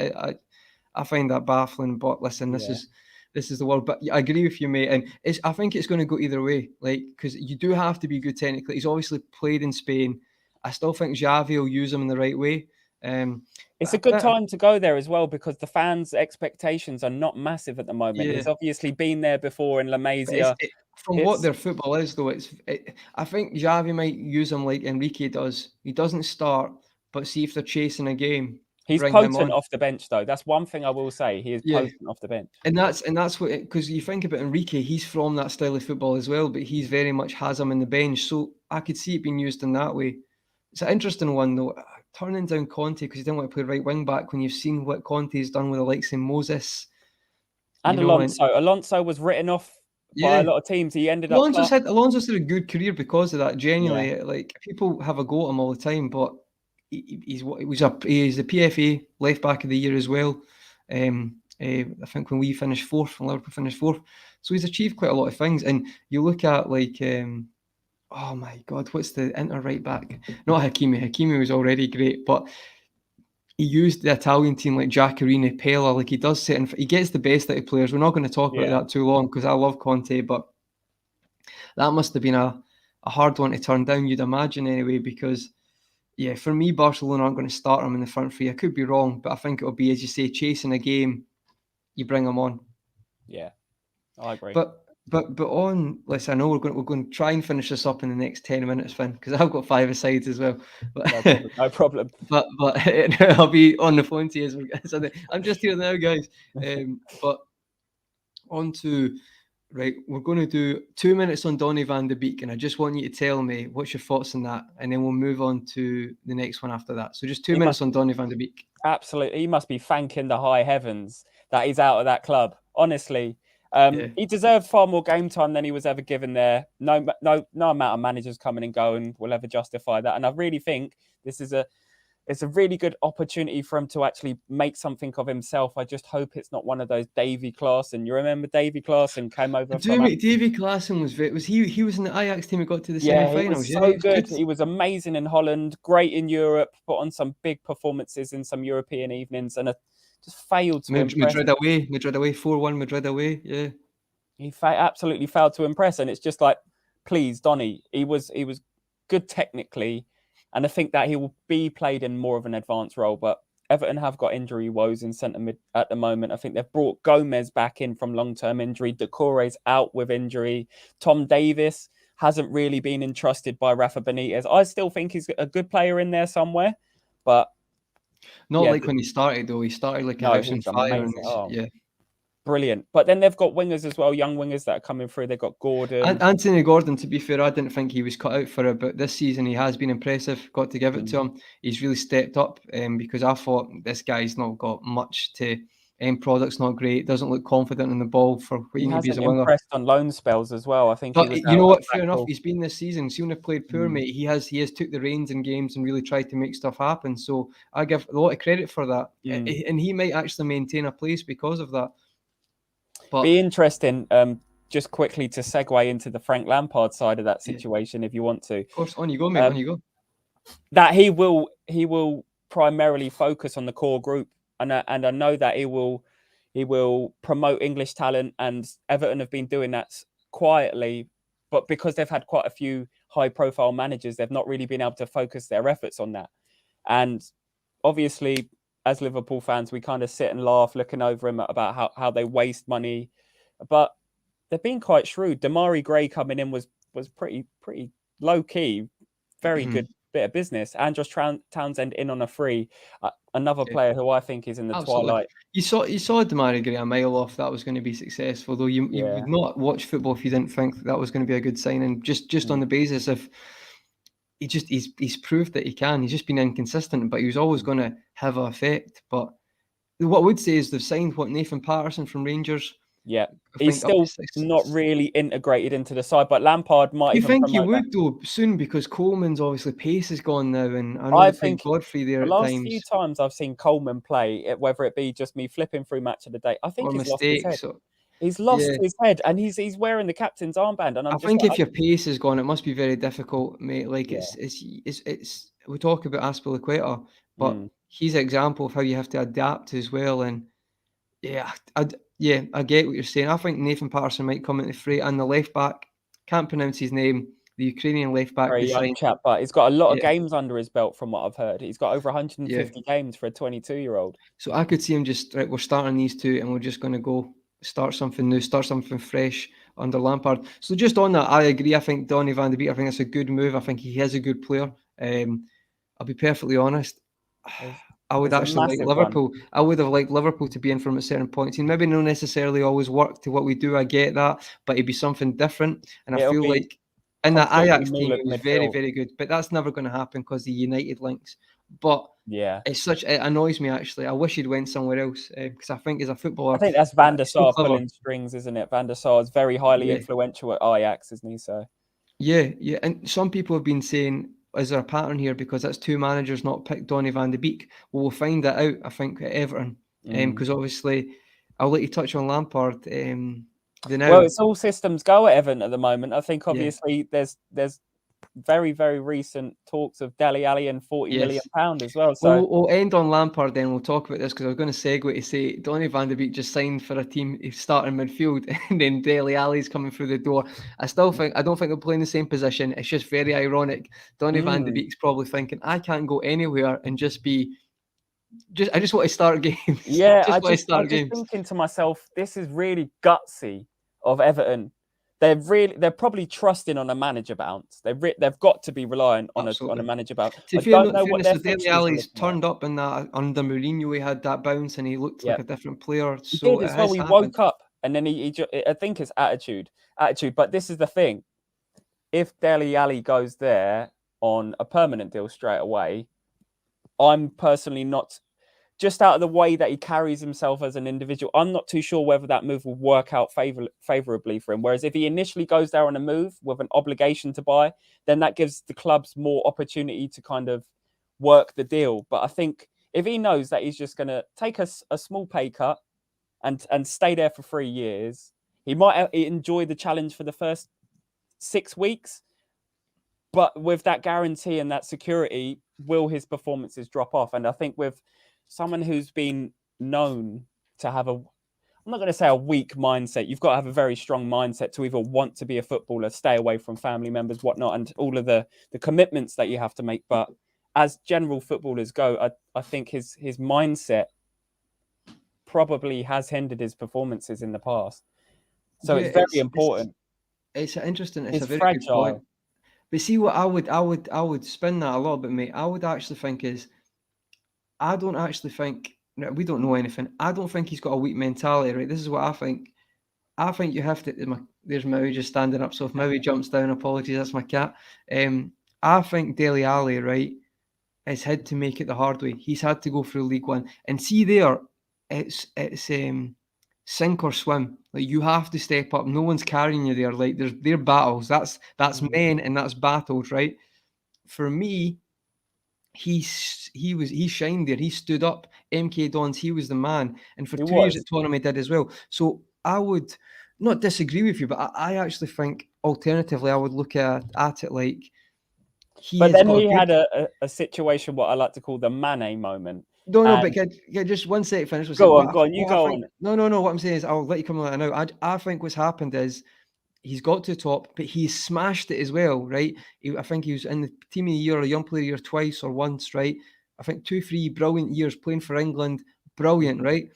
I find that baffling. But listen, this is the world. But I agree with you, mate. And I think it's going to go either way, like, because you do have to be good technically. He's obviously played in Spain. I still think Xavi will use him in the right way. It's a good time to go there as well, because the fans' expectations are not massive at the moment. He's obviously been there before in La Masia. From what their football is, though, I think Xavi might use him like Enrique does. He doesn't start, but see if they're chasing a game. He's potent off the bench, though. That's one thing I will say. He is potent off the bench. And that's what, because you think about Enrique, he's from that style of football as well, but he's very much has him in the bench. So I could see it being used in that way. It's an interesting one, though. Turning down Conte because he didn't want to play right wing back, when you've seen what Conte's done with the likes of Moses and Alonso. Alonso was written off by a lot of teams. He ended Alonso's had a good career because of that. Genuinely, like, people have a go at him all the time, but he's the PFA left back of the year as well. I think when we finished fourth, when Liverpool finished fourth, so he's achieved quite a lot of things. And you look at, like, oh my God, what's the Inter right back? Not Hakimi. Hakimi was already great, but he used the Italian team like Giaccherini, Pella. Like, he does he gets the best out of players. We're not going to talk about that too long, because I love Conte, but that must have been a hard one to turn down, you'd imagine, anyway, because for me, Barcelona aren't going to start him in the front three. I could be wrong, but I think it'll be, as you say, chasing a game, you bring him on. Yeah, I agree. But listen, I know we're going to try and finish this up in the next 10 minutes, Finn, because I've got 5 asides as well. But, no problem. But I'll be on the phone to you. I'm just here now, guys. But on to, right, we're going to do 2 minutes on Donny Van Der Beek, and I just want you to tell me what's your thoughts on that, and then we'll move on to the next one after that. So just 2 minutes on Donny Van Der Beek. Absolutely. He must be thanking the high heavens that he's out of that club, honestly. He deserved far more game time than he was ever given there. No amount of managers coming and going will ever justify that. And I really think it's a really good opportunity for him to actually make something of himself. I just hope it's not one of those Davy Klaassen. You remember Davy Klaassen came over? Davy Klaassen was he was in the Ajax team who got to the semi-finals. He was so good. He was amazing in Holland, great in Europe, put on some big performances in some European evenings, and just failed to impress. Madrid away, 4-1 Madrid away, yeah. He absolutely failed to impress, and it's just like, please, Donny, he was good technically, and I think that he will be played in more of an advanced role, but Everton have got injury woes in centre mid at the moment. I think they've brought Gomez back in from long-term injury. Doucouré's out with injury. Tom Davies hasn't really been entrusted by Rafa Benitez. I still think he's a good player in there somewhere, but not like when he started, though. He started like a house on fire. Brilliant. But then they've got wingers as well, young wingers that are coming through. They've got Gordon. And Anthony Gordon, to be fair, I didn't think he was cut out for it, but this season he has been impressive. Got to give it to him. He's really stepped up, because I thought this guy's not got much to end product's not great. Doesn't look confident in the ball for what he be as a winger. Impressed on loan spells as well. I think. But you know what? Fair enough. He's been this season. See, when they've played poor, mate, he has took the reins in games and really tried to make stuff happen. So I give a lot of credit for that. And he might actually maintain a place because of that. But be interesting. Just quickly to segue into the Frank Lampard side of that situation, if you want to. Of course, on you go, mate. On you go. That he will primarily focus on the core group, and I know that he will promote English talent, and Everton have been doing that quietly, but because they've had quite a few high-profile managers, they've not really been able to focus their efforts on that. And obviously, as Liverpool fans, we kind of sit and laugh looking over him about how they waste money, but they've been quite shrewd. Damari Gray coming in was pretty low key, very good bit of business. Andros Townsend in on a free, another player who I think is in the twilight. You saw Damari Gray a mile off that was going to be successful, though you would not watch football if you didn't think that was going to be a good signing. Just on the basis of he's proved that he can. He's just been inconsistent, but he was always going to have an effect. But what I would say is they've signed Nathan Patterson from Rangers. Yeah, he's still not really integrated into the side, but Lampard might. You think he would though soon, because Coleman's obviously pace is gone now, and I know I think Godfrey there the at last times. few times I've seen Coleman play, whether it be just me flipping through match of the day, I think he's lost his head. He's lost his head, and he's wearing the captain's armband. And I think if your pace is gone, it must be very difficult, mate. Like it's we talk about Aspilicueta, but he's an example of how you have to adapt as well. And I get what you're saying. I think Nathan Patterson might come into the fray, and the left back, can't pronounce his name, the Ukrainian left back. Very young chap, but he's got a lot of games under his belt from what I've heard. He's got over 150 games for a 22-year-old. So I could see him just, right, we're starting these two and we're just going to go start something new, start something fresh under Lampard. So just on that, I agree. I think Donny Van Der Beek, I think that's a good move. I think he is a good player. I'll be perfectly honest. I would actually like Liverpool. I would have liked Liverpool to be in from at certain points. He maybe not necessarily always work to what we do. I get that, but it'd be something different. And I feel like in that Ajax team, he was very, very good. But that's never going to happen because the United links. But it annoys me actually. I wish he'd went somewhere else because I think as a footballer, I think that's Van der Sar pulling strings, isn't it? Van der Sar is very highly influential at Ajax, isn't he? So yeah. And some people have been saying, is there a pattern here because that's two managers not picked Donny Van Der Beek? Well, we'll find that out, I think, at Everton. Because obviously, I'll let you touch on Lampard. Well, it's all systems go at Everton at the moment. I think obviously there's very, very recent talks of Deli Ali and £40 million as well. So we'll end on Lampard then. We'll talk about this because I was going to segue to say Donny Van Der Beek just signed for a team starting midfield, and then Deli Ali's coming through the door. I don't think they'll play in the same position. It's just very ironic. Donny Van Der Beek's probably thinking, I can't go anywhere and I just want to start games. Yeah, I'm just thinking to myself, this is really gutsy of Everton. They're probably trusting on a manager bounce. They've got to be relying on a manager bounce. I don't know what their Deli Ali's turned up in that under Mourinho. He had that bounce and he looked like a different player. He did as well. He woke up and then I think it's attitude. But this is the thing: if Deli Ali goes there on a permanent deal straight away, I'm personally not. Just out of the way that he carries himself as an individual, I'm not too sure whether that move will work out favorably for him. Whereas if he initially goes there on a move with an obligation to buy, then that gives the clubs more opportunity to kind of work the deal. But I think if he knows that he's just going to take a small pay cut and stay there for 3 years, he might enjoy the challenge for the first 6 weeks. But with that guarantee and that security, will his performances drop off? And I think with someone who's been known to have I'm not going to say a weak mindset. You've got to have a very strong mindset to either want to be a footballer, stay away from family members, whatnot, and all of the commitments that you have to make. But as general footballers go, I think his mindset probably has hindered his performances in the past. So it's very important. It's interesting. It's a very fragile. Good point. But see, what I would spin that a little bit, mate. I would actually think is, I don't actually think, we don't know anything. I don't think he's got a weak mentality, right? This is what I think. I think you have to, there's Maui just standing up. So if Maui jumps down, apologies, that's my cat. I think Deli Ali, right, has had to make it the hard way. He's had to go through League One. And see there, it's sink or swim. Like, you have to step up. No one's carrying you there. Like, they're battles. That's men and that's battles, right? For me, he shined there. He stood up. MK Dons, he was the man. And for 2 years at Tottenham, he did as well. So I would not disagree with you, but I actually think alternatively, I would look at it like But has then got he a good. had a situation, what I like to call the Mane moment. No, but And just one second, finish. go on, you What I go think. on. No. What I'm saying is, I'll let you come on that now. I think what's happened is he's got to the top, but he's smashed it as well, right? I think he was in the team of the year or young player of the year twice or once, right? I think 2, 3 brilliant years playing for England, brilliant, right?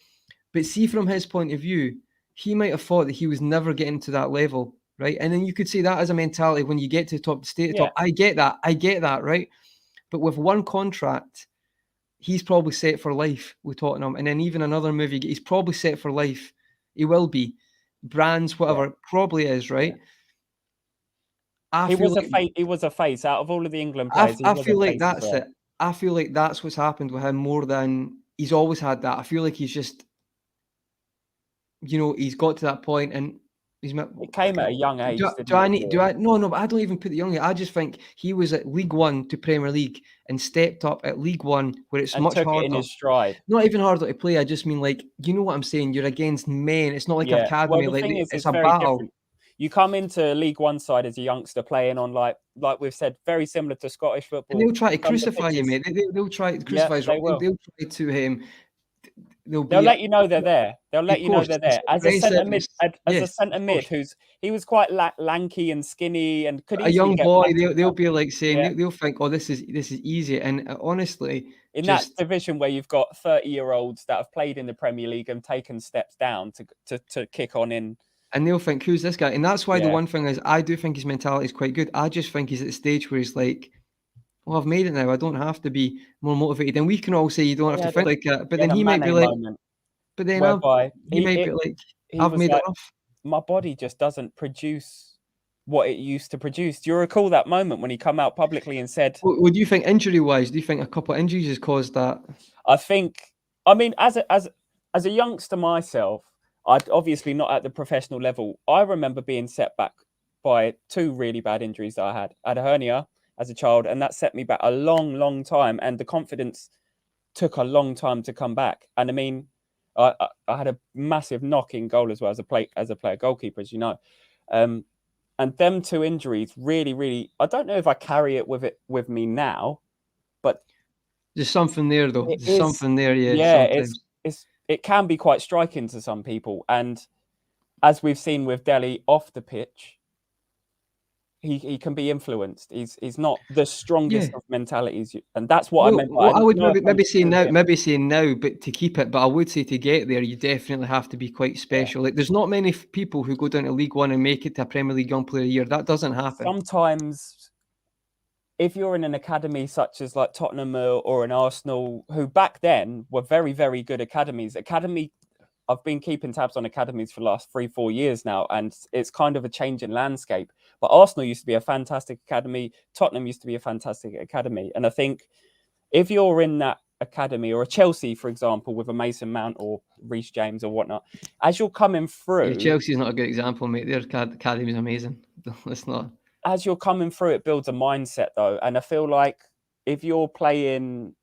But see, from his point of view, he might have thought that he was never getting to that level, right? And then you could say that as a mentality when you get to the top, stay at the top. I get that, right? But with one contract, he's probably set for life with Tottenham. And then even another movie, he's probably set for life. He will be. Brands, whatever, probably is, right? Yeah. I He feel was like he was a face out of all of the England players. He I was a feel like face as that's well. it. I feel like that's what's happened with him more than he's always had that. I feel like he's just, he's got to that point and he's met. It came at a young age, didn't it? No, but I don't even put the young. I just think he was at League One to Premier League and stepped up at League One where it's And much took it in harder. his stride. Not even harder to play. I just mean, like, you know what I'm saying? You're against men. It's not like academy. Well, the thing is, it's it's a very battle. different. You come into League One side as a youngster playing on like we've said, very similar to Scottish football. And they'll try to Some of the crucify you, pitches- mate. They'll try to crucify they you. will. They'll try to They'll let you know they're there. They'll let Of you know course, they're there. As a centre mid, as a centre mid, he was quite lanky and skinny and could a easily young get boy, battered they'll up. be like saying Yeah. they'll think, oh, this is easy. And honestly, In that division where you've got 30-year-olds that have played in the Premier League and taken steps down to kick on in. And they'll think, who's this guy? And that's why the one thing is, I do think his mentality is quite good. I just think he's at the stage where he's like, well, I've made it now. I don't have to be more motivated. And we can all say you don't have to think like that. But then he might be like, but then he might be like, I've made it enough. My body just doesn't produce what it used to produce. Do you recall that moment when he come out publicly and said, what do you think injury-wise? Do you think a couple of injuries has caused that? I mean, as a youngster myself, I'd obviously not at the professional level. I remember being set back by 2 really bad injuries that I had. I had a hernia as a child, and that set me back a long, long time. And the confidence took a long time to come back. And I mean, I had a massive knock in goal as well as a player goalkeeper, as you know. And them 2 injuries really, really, I don't know if I carry it with me now, but there's something there though. There's something there, sometimes. It can be quite striking to some people. And as we've seen with Deli off the pitch, he can be influenced. He's not the strongest of mentalities, and that's what I meant by. I would maybe say now, but to keep it. But I would say to get there, you definitely have to be quite special. Like, there's not many people who go down to League One and make it to a Premier League Young Player of the Year. That doesn't happen. Sometimes, if you're in an academy such as like Tottenham or an Arsenal, who back then were very, very good academies. I've been keeping tabs on academies for the last 3-4 years now, and it's kind of a change in landscape. But Arsenal used to be a fantastic academy. Tottenham used to be a fantastic academy. And I think if you're in that academy, or a Chelsea, for example, with a Mason Mount or Reece James or whatnot, as you're coming through... Yeah, Chelsea's not a good example, mate. Their academy is amazing. It's not. As you're coming through, it builds a mindset, though. And I feel like if you're playing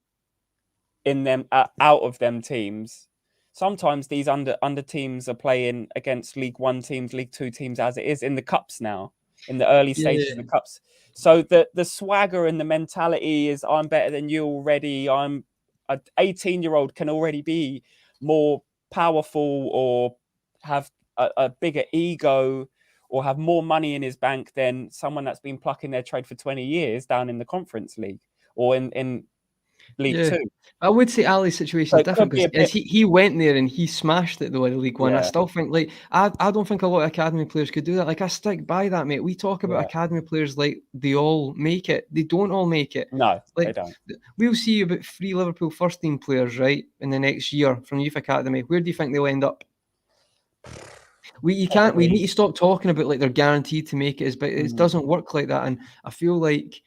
in them out of them teams... Sometimes these under teams are playing against League One teams, League Two teams, as it is in the cups now, in the early stages of the cups. So the swagger and the mentality is, I'm better than you already. I'm an 18-year-old can already be more powerful or have a bigger ego or have more money in his bank than someone that's been plucking their trade for 20 years down in the Conference League or in League Two. I would say Ali's situation is different because he went there and he smashed it though in League One. I still think, like, I don't think a lot of academy players could do that. Like, I stick by that, mate. We talk about academy players like they all make it. They don't all make it. No, like, they don't. We'll see about 3 Liverpool first team players, right, in the next year from youth academy. Where do you think they'll end up? We need to stop talking about like they're guaranteed to make it, but it doesn't work like that. And I feel like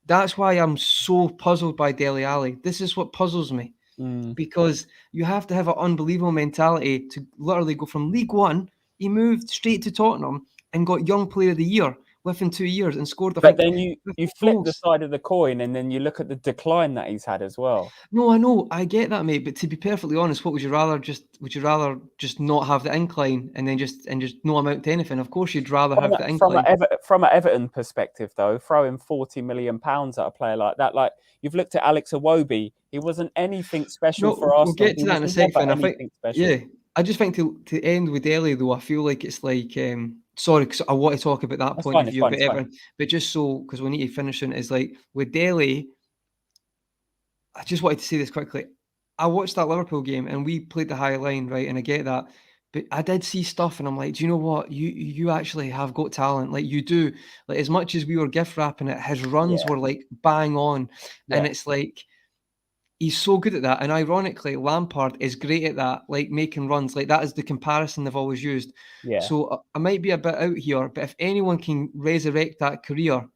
that's why I'm so puzzled by Deli Ali. This is what puzzles me. Because you have to have an unbelievable mentality to literally go from League One. He moved straight to Tottenham and got Young Player of the Year within 2 years and scored. I But think then you 50 flip the goals. side of the coin, and then you look at the decline that he's had as well. No, I know, I get that, mate. But to be perfectly honest, what would you rather? Would you rather just not have the incline and then just no amount to anything? Of course, you'd rather have the incline. From an Everton perspective, though, throwing £40 million at a player like that, like you've looked at Alex Iwobi, he wasn't anything special No, for we'll Arsenal. get to He that in a was never second. I think, anything special. yeah, I just think to end with Deli though, I feel like it's like sorry, because I want to talk about that That's point fine. of It's view fine. about It's fine. Everton, but just so because we need to finish on is like with Deli. I just wanted to say this quickly. I watched that Liverpool game and we played the high line, right? And I get that. But I did see stuff and I'm like, do you know what? You actually have got talent. Like you do. Like as much as we were gift wrapping it, his runs were like bang on. And Yeah. it's like he's so good at that. And ironically, Lampard is great at that, like making runs. Like that is the comparison they've always used. Yeah. So I might be a bit out here, but if anyone can resurrect that career,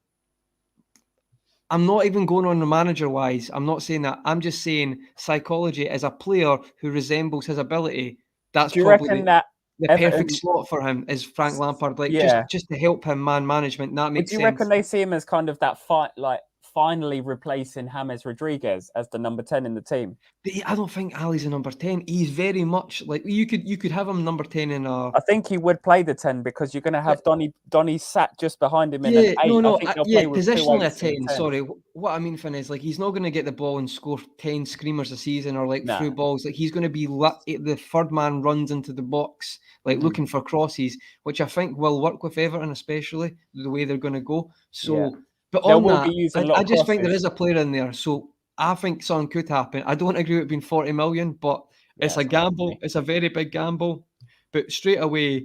I'm not even going on the manager wise. I'm not saying that. I'm just saying psychology as a player who resembles his ability. That's Do you probably reckon that the perfect Everton? slot for him is Frank Lampard. Like Yeah. just to help him man management. That Would makes you sense. reckon they see him as kind of that fight, like finally replacing James Rodriguez as the number 10 in the team? But I don't think Ali's a number 10. He's very much like you could have him number 10 in a. I think he would play the 10 because you're going to have Donny sat just behind him in an 8. No, I think they'll play with 2 positionally a 8s and a 10. 10. Sorry, what I mean, Finn, is like he's not going to get the ball and score 10 screamers a season or like through balls. Like he's going to be the third man runs into the box, like looking for crosses, which I think will work with Everton, especially the way they're going to go. So, but on that, I just think there is a player in there. So I think something could happen. I don't agree with it being 40 million, but it's a gamble. It's a very big gamble. But straight away,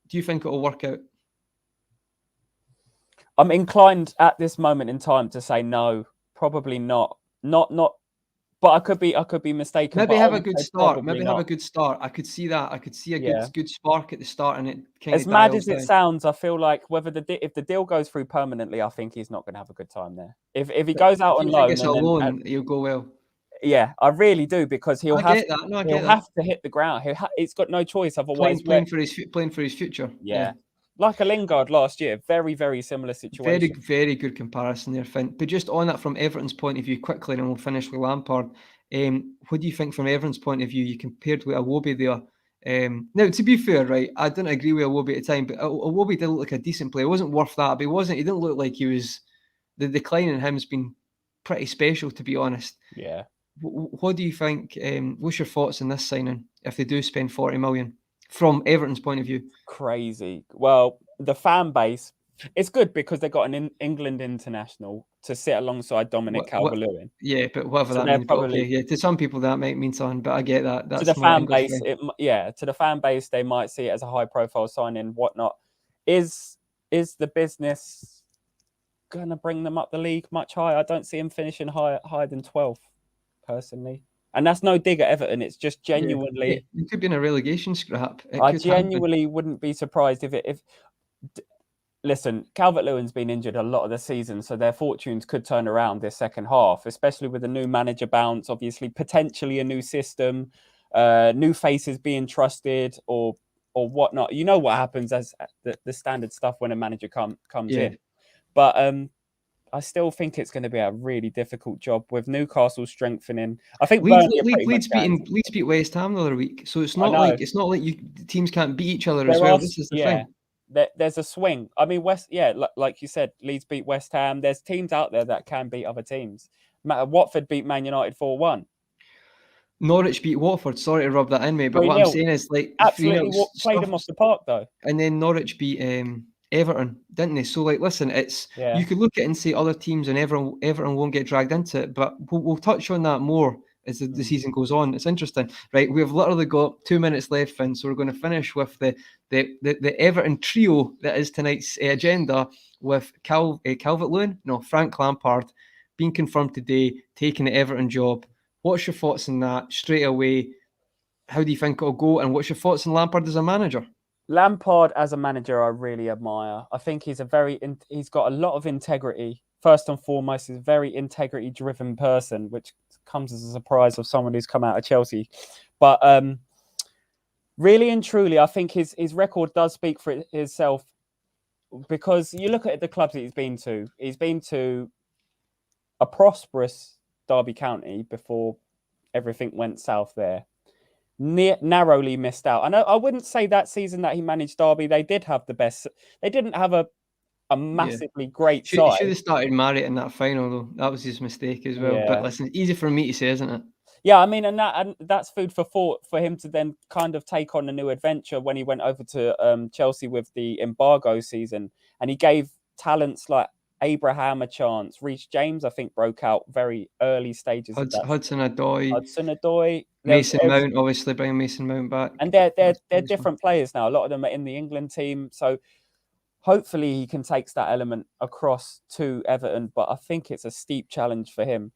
do you think it'll work out? I'm inclined at this moment in time to say no, probably not. But I could be mistaken. Maybe have a good start. Maybe have a good start. I could see that. I could see a good spark at the start, and it kind of as mad as it sounds. I feel like if the deal goes through permanently, I think he's not going to have a good time there. If he goes out on loan, he'll go well. Yeah, I really do because he'll have to hit the ground. It's got no choice otherwise. Playing for his future. Yeah. Like a Lingard last year, very, very similar situation. Very, very good comparison there, Finn. But just on that from Everton's point of view, quickly, and we'll finish with Lampard. What do you think from Everton's point of view? You compared with Iwobi there. Now, to be fair, right, I didn't agree with Iwobi at the time, but Iwobi did look like a decent player. It wasn't worth that, but he didn't look like he was. The decline in him has been pretty special, to be honest. Yeah. What do you think? What's your thoughts on this signing if they do spend 40 million? From Everton's point of view, crazy. Well, the fan base, it's good because they got an England international to sit alongside Dominic Calvert-Lewin. Yeah, but whatever that means. Probably, okay, to some people that might mean something, but I get that. That's to the fan base. To the fan base, they might see it as a high-profile signing, whatnot. Is the business gonna bring them up the league much higher? I don't see him finishing higher than 12th, personally. And that's no dig at Everton. It's just genuinely. It could be in a relegation scrap. I genuinely wouldn't be surprised if. Listen, Calvert-Lewin's been injured a lot of the season, so their fortunes could turn around this second half, especially with a new manager bounce, obviously potentially a new system, new faces being trusted or whatnot. You know what happens as the standard stuff when a manager comes in. But I still think it's going to be a really difficult job with Newcastle strengthening. I think Leeds beat West Ham the other week, so it's not like teams can't beat each other as well. This is the thing. There's a swing. I mean, like you said, Leeds beat West Ham. There's teams out there that can beat other teams. Watford beat Man United 4-1. Norwich beat Watford. Sorry to rub that in, mate, but what I'm saying is like absolutely played them off the park though. And then Norwich beat Everton, didn't they? So, like, listen, you could look at it and say other teams and Everton won't get dragged into it, but we'll touch on that more as the season goes on. It's interesting, right? We've literally got 2 minutes left, Finn, so we're going to finish with the Everton trio that is tonight's agenda with Calvert-Lewin, Frank Lampard, being confirmed today, taking the Everton job. What's your thoughts on that straight away? How do you think it'll go? And what's your thoughts on Lampard as a manager? Lampard as a manager, I really admire. I think he's got a lot of integrity. First and foremost, he's a very integrity-driven person, which comes as a surprise of someone who's come out of Chelsea. But really and truly, I think his record does speak for itself because you look at the clubs that he's been to. He's been to a prosperous Derby County before everything went south there. Narrowly missed out. And I wouldn't say that season that he managed Derby, they did have the best. They didn't have a massively great side. Should have started Marriott in that final, though. That was his mistake as well. Yeah. But listen, easy for me to say, isn't it? Yeah, I mean, and that's food for thought for him to then kind of take on a new adventure when he went over to Chelsea with the embargo season, and he gave talents like Abraham a chance. Reece James, I think, broke out very early stages. Hudson-Odoi, Mason Mount, obviously bringing Mason Mount back, and they're different players now. A lot of them are in the England team, so hopefully he can take that element across to Everton. But I think it's a steep challenge for him.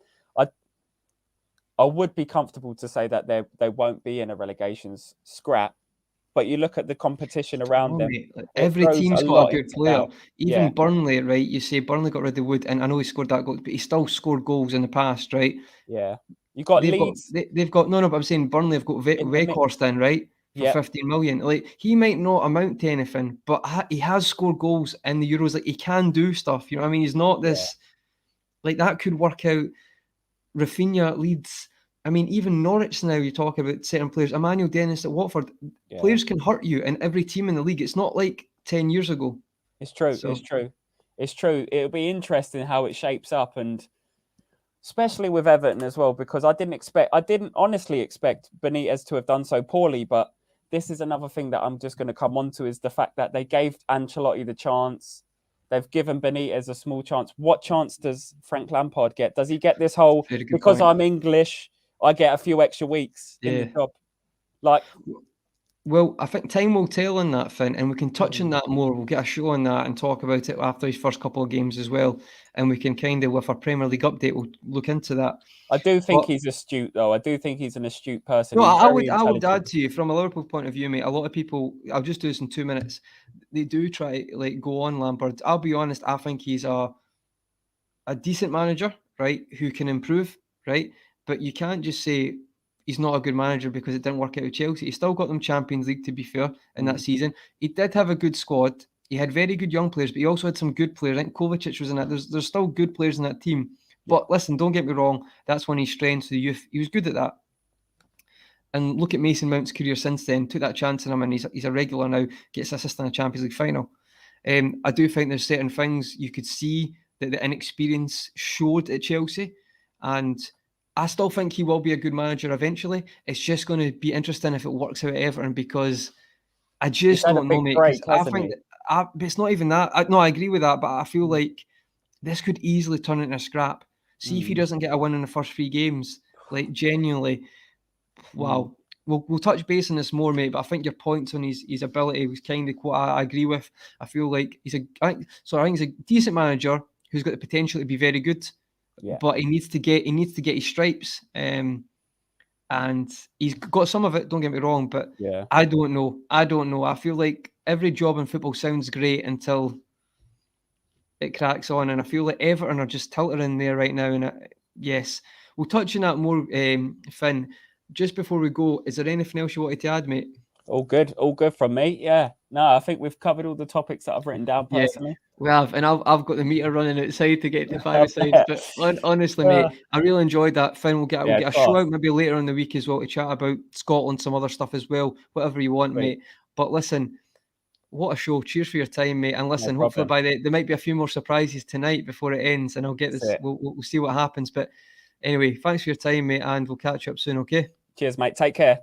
I would be comfortable to say that they won't be in a relegations scrap, but you look at the competition around them. Every team's got a good player. Even Burnley, right? You say Burnley got rid of Wood, and I know he scored that goal, but he still scored goals in the past, right? Yeah, you got Leeds. They've got no, but I'm saying Burnley have got Weghorst in, right? For 15 million. Like, he might not amount to anything, but he has scored goals in the Euros. Like, he can do stuff. You know what I mean? He's not this like that could work out. Rafinha at Leeds. I mean, even Norwich now, you talk about certain players. Emmanuel Dennis at Watford. Players can hurt you in every team in the league. It's not like 10 years ago. It's true. So. It's true. It'll be interesting how it shapes up, and especially with Everton as well, because I didn't honestly expect Benitez to have done so poorly, but this is another thing that I'm just going to come on to, is the fact that they gave Ancelotti the chance. They've given Benitez a small chance. What chance does Frank Lampard get? Does he get this whole, because I'm English, I get a few extra weeks in the job? Like, well, I think time will tell on that, Finn, and we can touch on that more. We'll get a show on that and talk about it after his first couple of games as well. And we can kind of, with our Premier League update, we'll look into that. I do think he's astute, though. I do think he's an astute person. No, I would add to you, from a Liverpool point of view, mate, a lot of people, I'll just do this in 2 minutes, they do try like go on Lampard. I'll be honest, I think he's a decent manager, right, who can improve, right? But you can't just say he's not a good manager because it didn't work out with Chelsea. He still got them Champions League, to be fair, in that season. He did have a good squad. He had very good young players, but he also had some good players. I think Kovacic was in that. There's still good players in that team. But listen, don't get me wrong. That's one of his strengths, the youth. He was good at that. And look at Mason Mount's career since then. Took that chance on him, and he's a regular now. Gets assist in a Champions League final. I do think there's certain things you could see that the inexperience showed at Chelsea. And I still think he will be a good manager eventually. It's just going to be interesting if it works out at Everton, because I just don't know, mate. I think but it's not even that. I agree with that, but I feel like this could easily turn into a scrap. See if he doesn't get a win in the first 3 games. Like, genuinely, wow. We'll touch base on this more, mate, but I think your points on his ability was kind of what I agree with. I feel like I think he's a decent manager who's got the potential to be very good. Yeah. But he needs to get his stripes, and he's got some of it. Don't get me wrong, but I don't know. I feel like every job in football sounds great until it cracks on, and I feel like Everton are just tilted in there right now. And yes, we'll touch on that more, Finn. Just before we go, is there anything else you wanted to add, mate? All good from me. Yeah, no, I think we've covered all the topics that I've written down personally. We have, and I've got the meter running outside to get to 5 sides. But honestly, mate, I really enjoyed that. Finn, we'll get a show out maybe later in the week as well to chat about Scotland, some other stuff as well, whatever you want, mate. But listen, what a show! Cheers for your time, mate. And listen, hopefully there might be a few more surprises tonight before it ends, and I'll get this. We'll see what happens. But anyway, thanks for your time, mate, and we'll catch you up soon. Okay. Cheers, mate. Take care.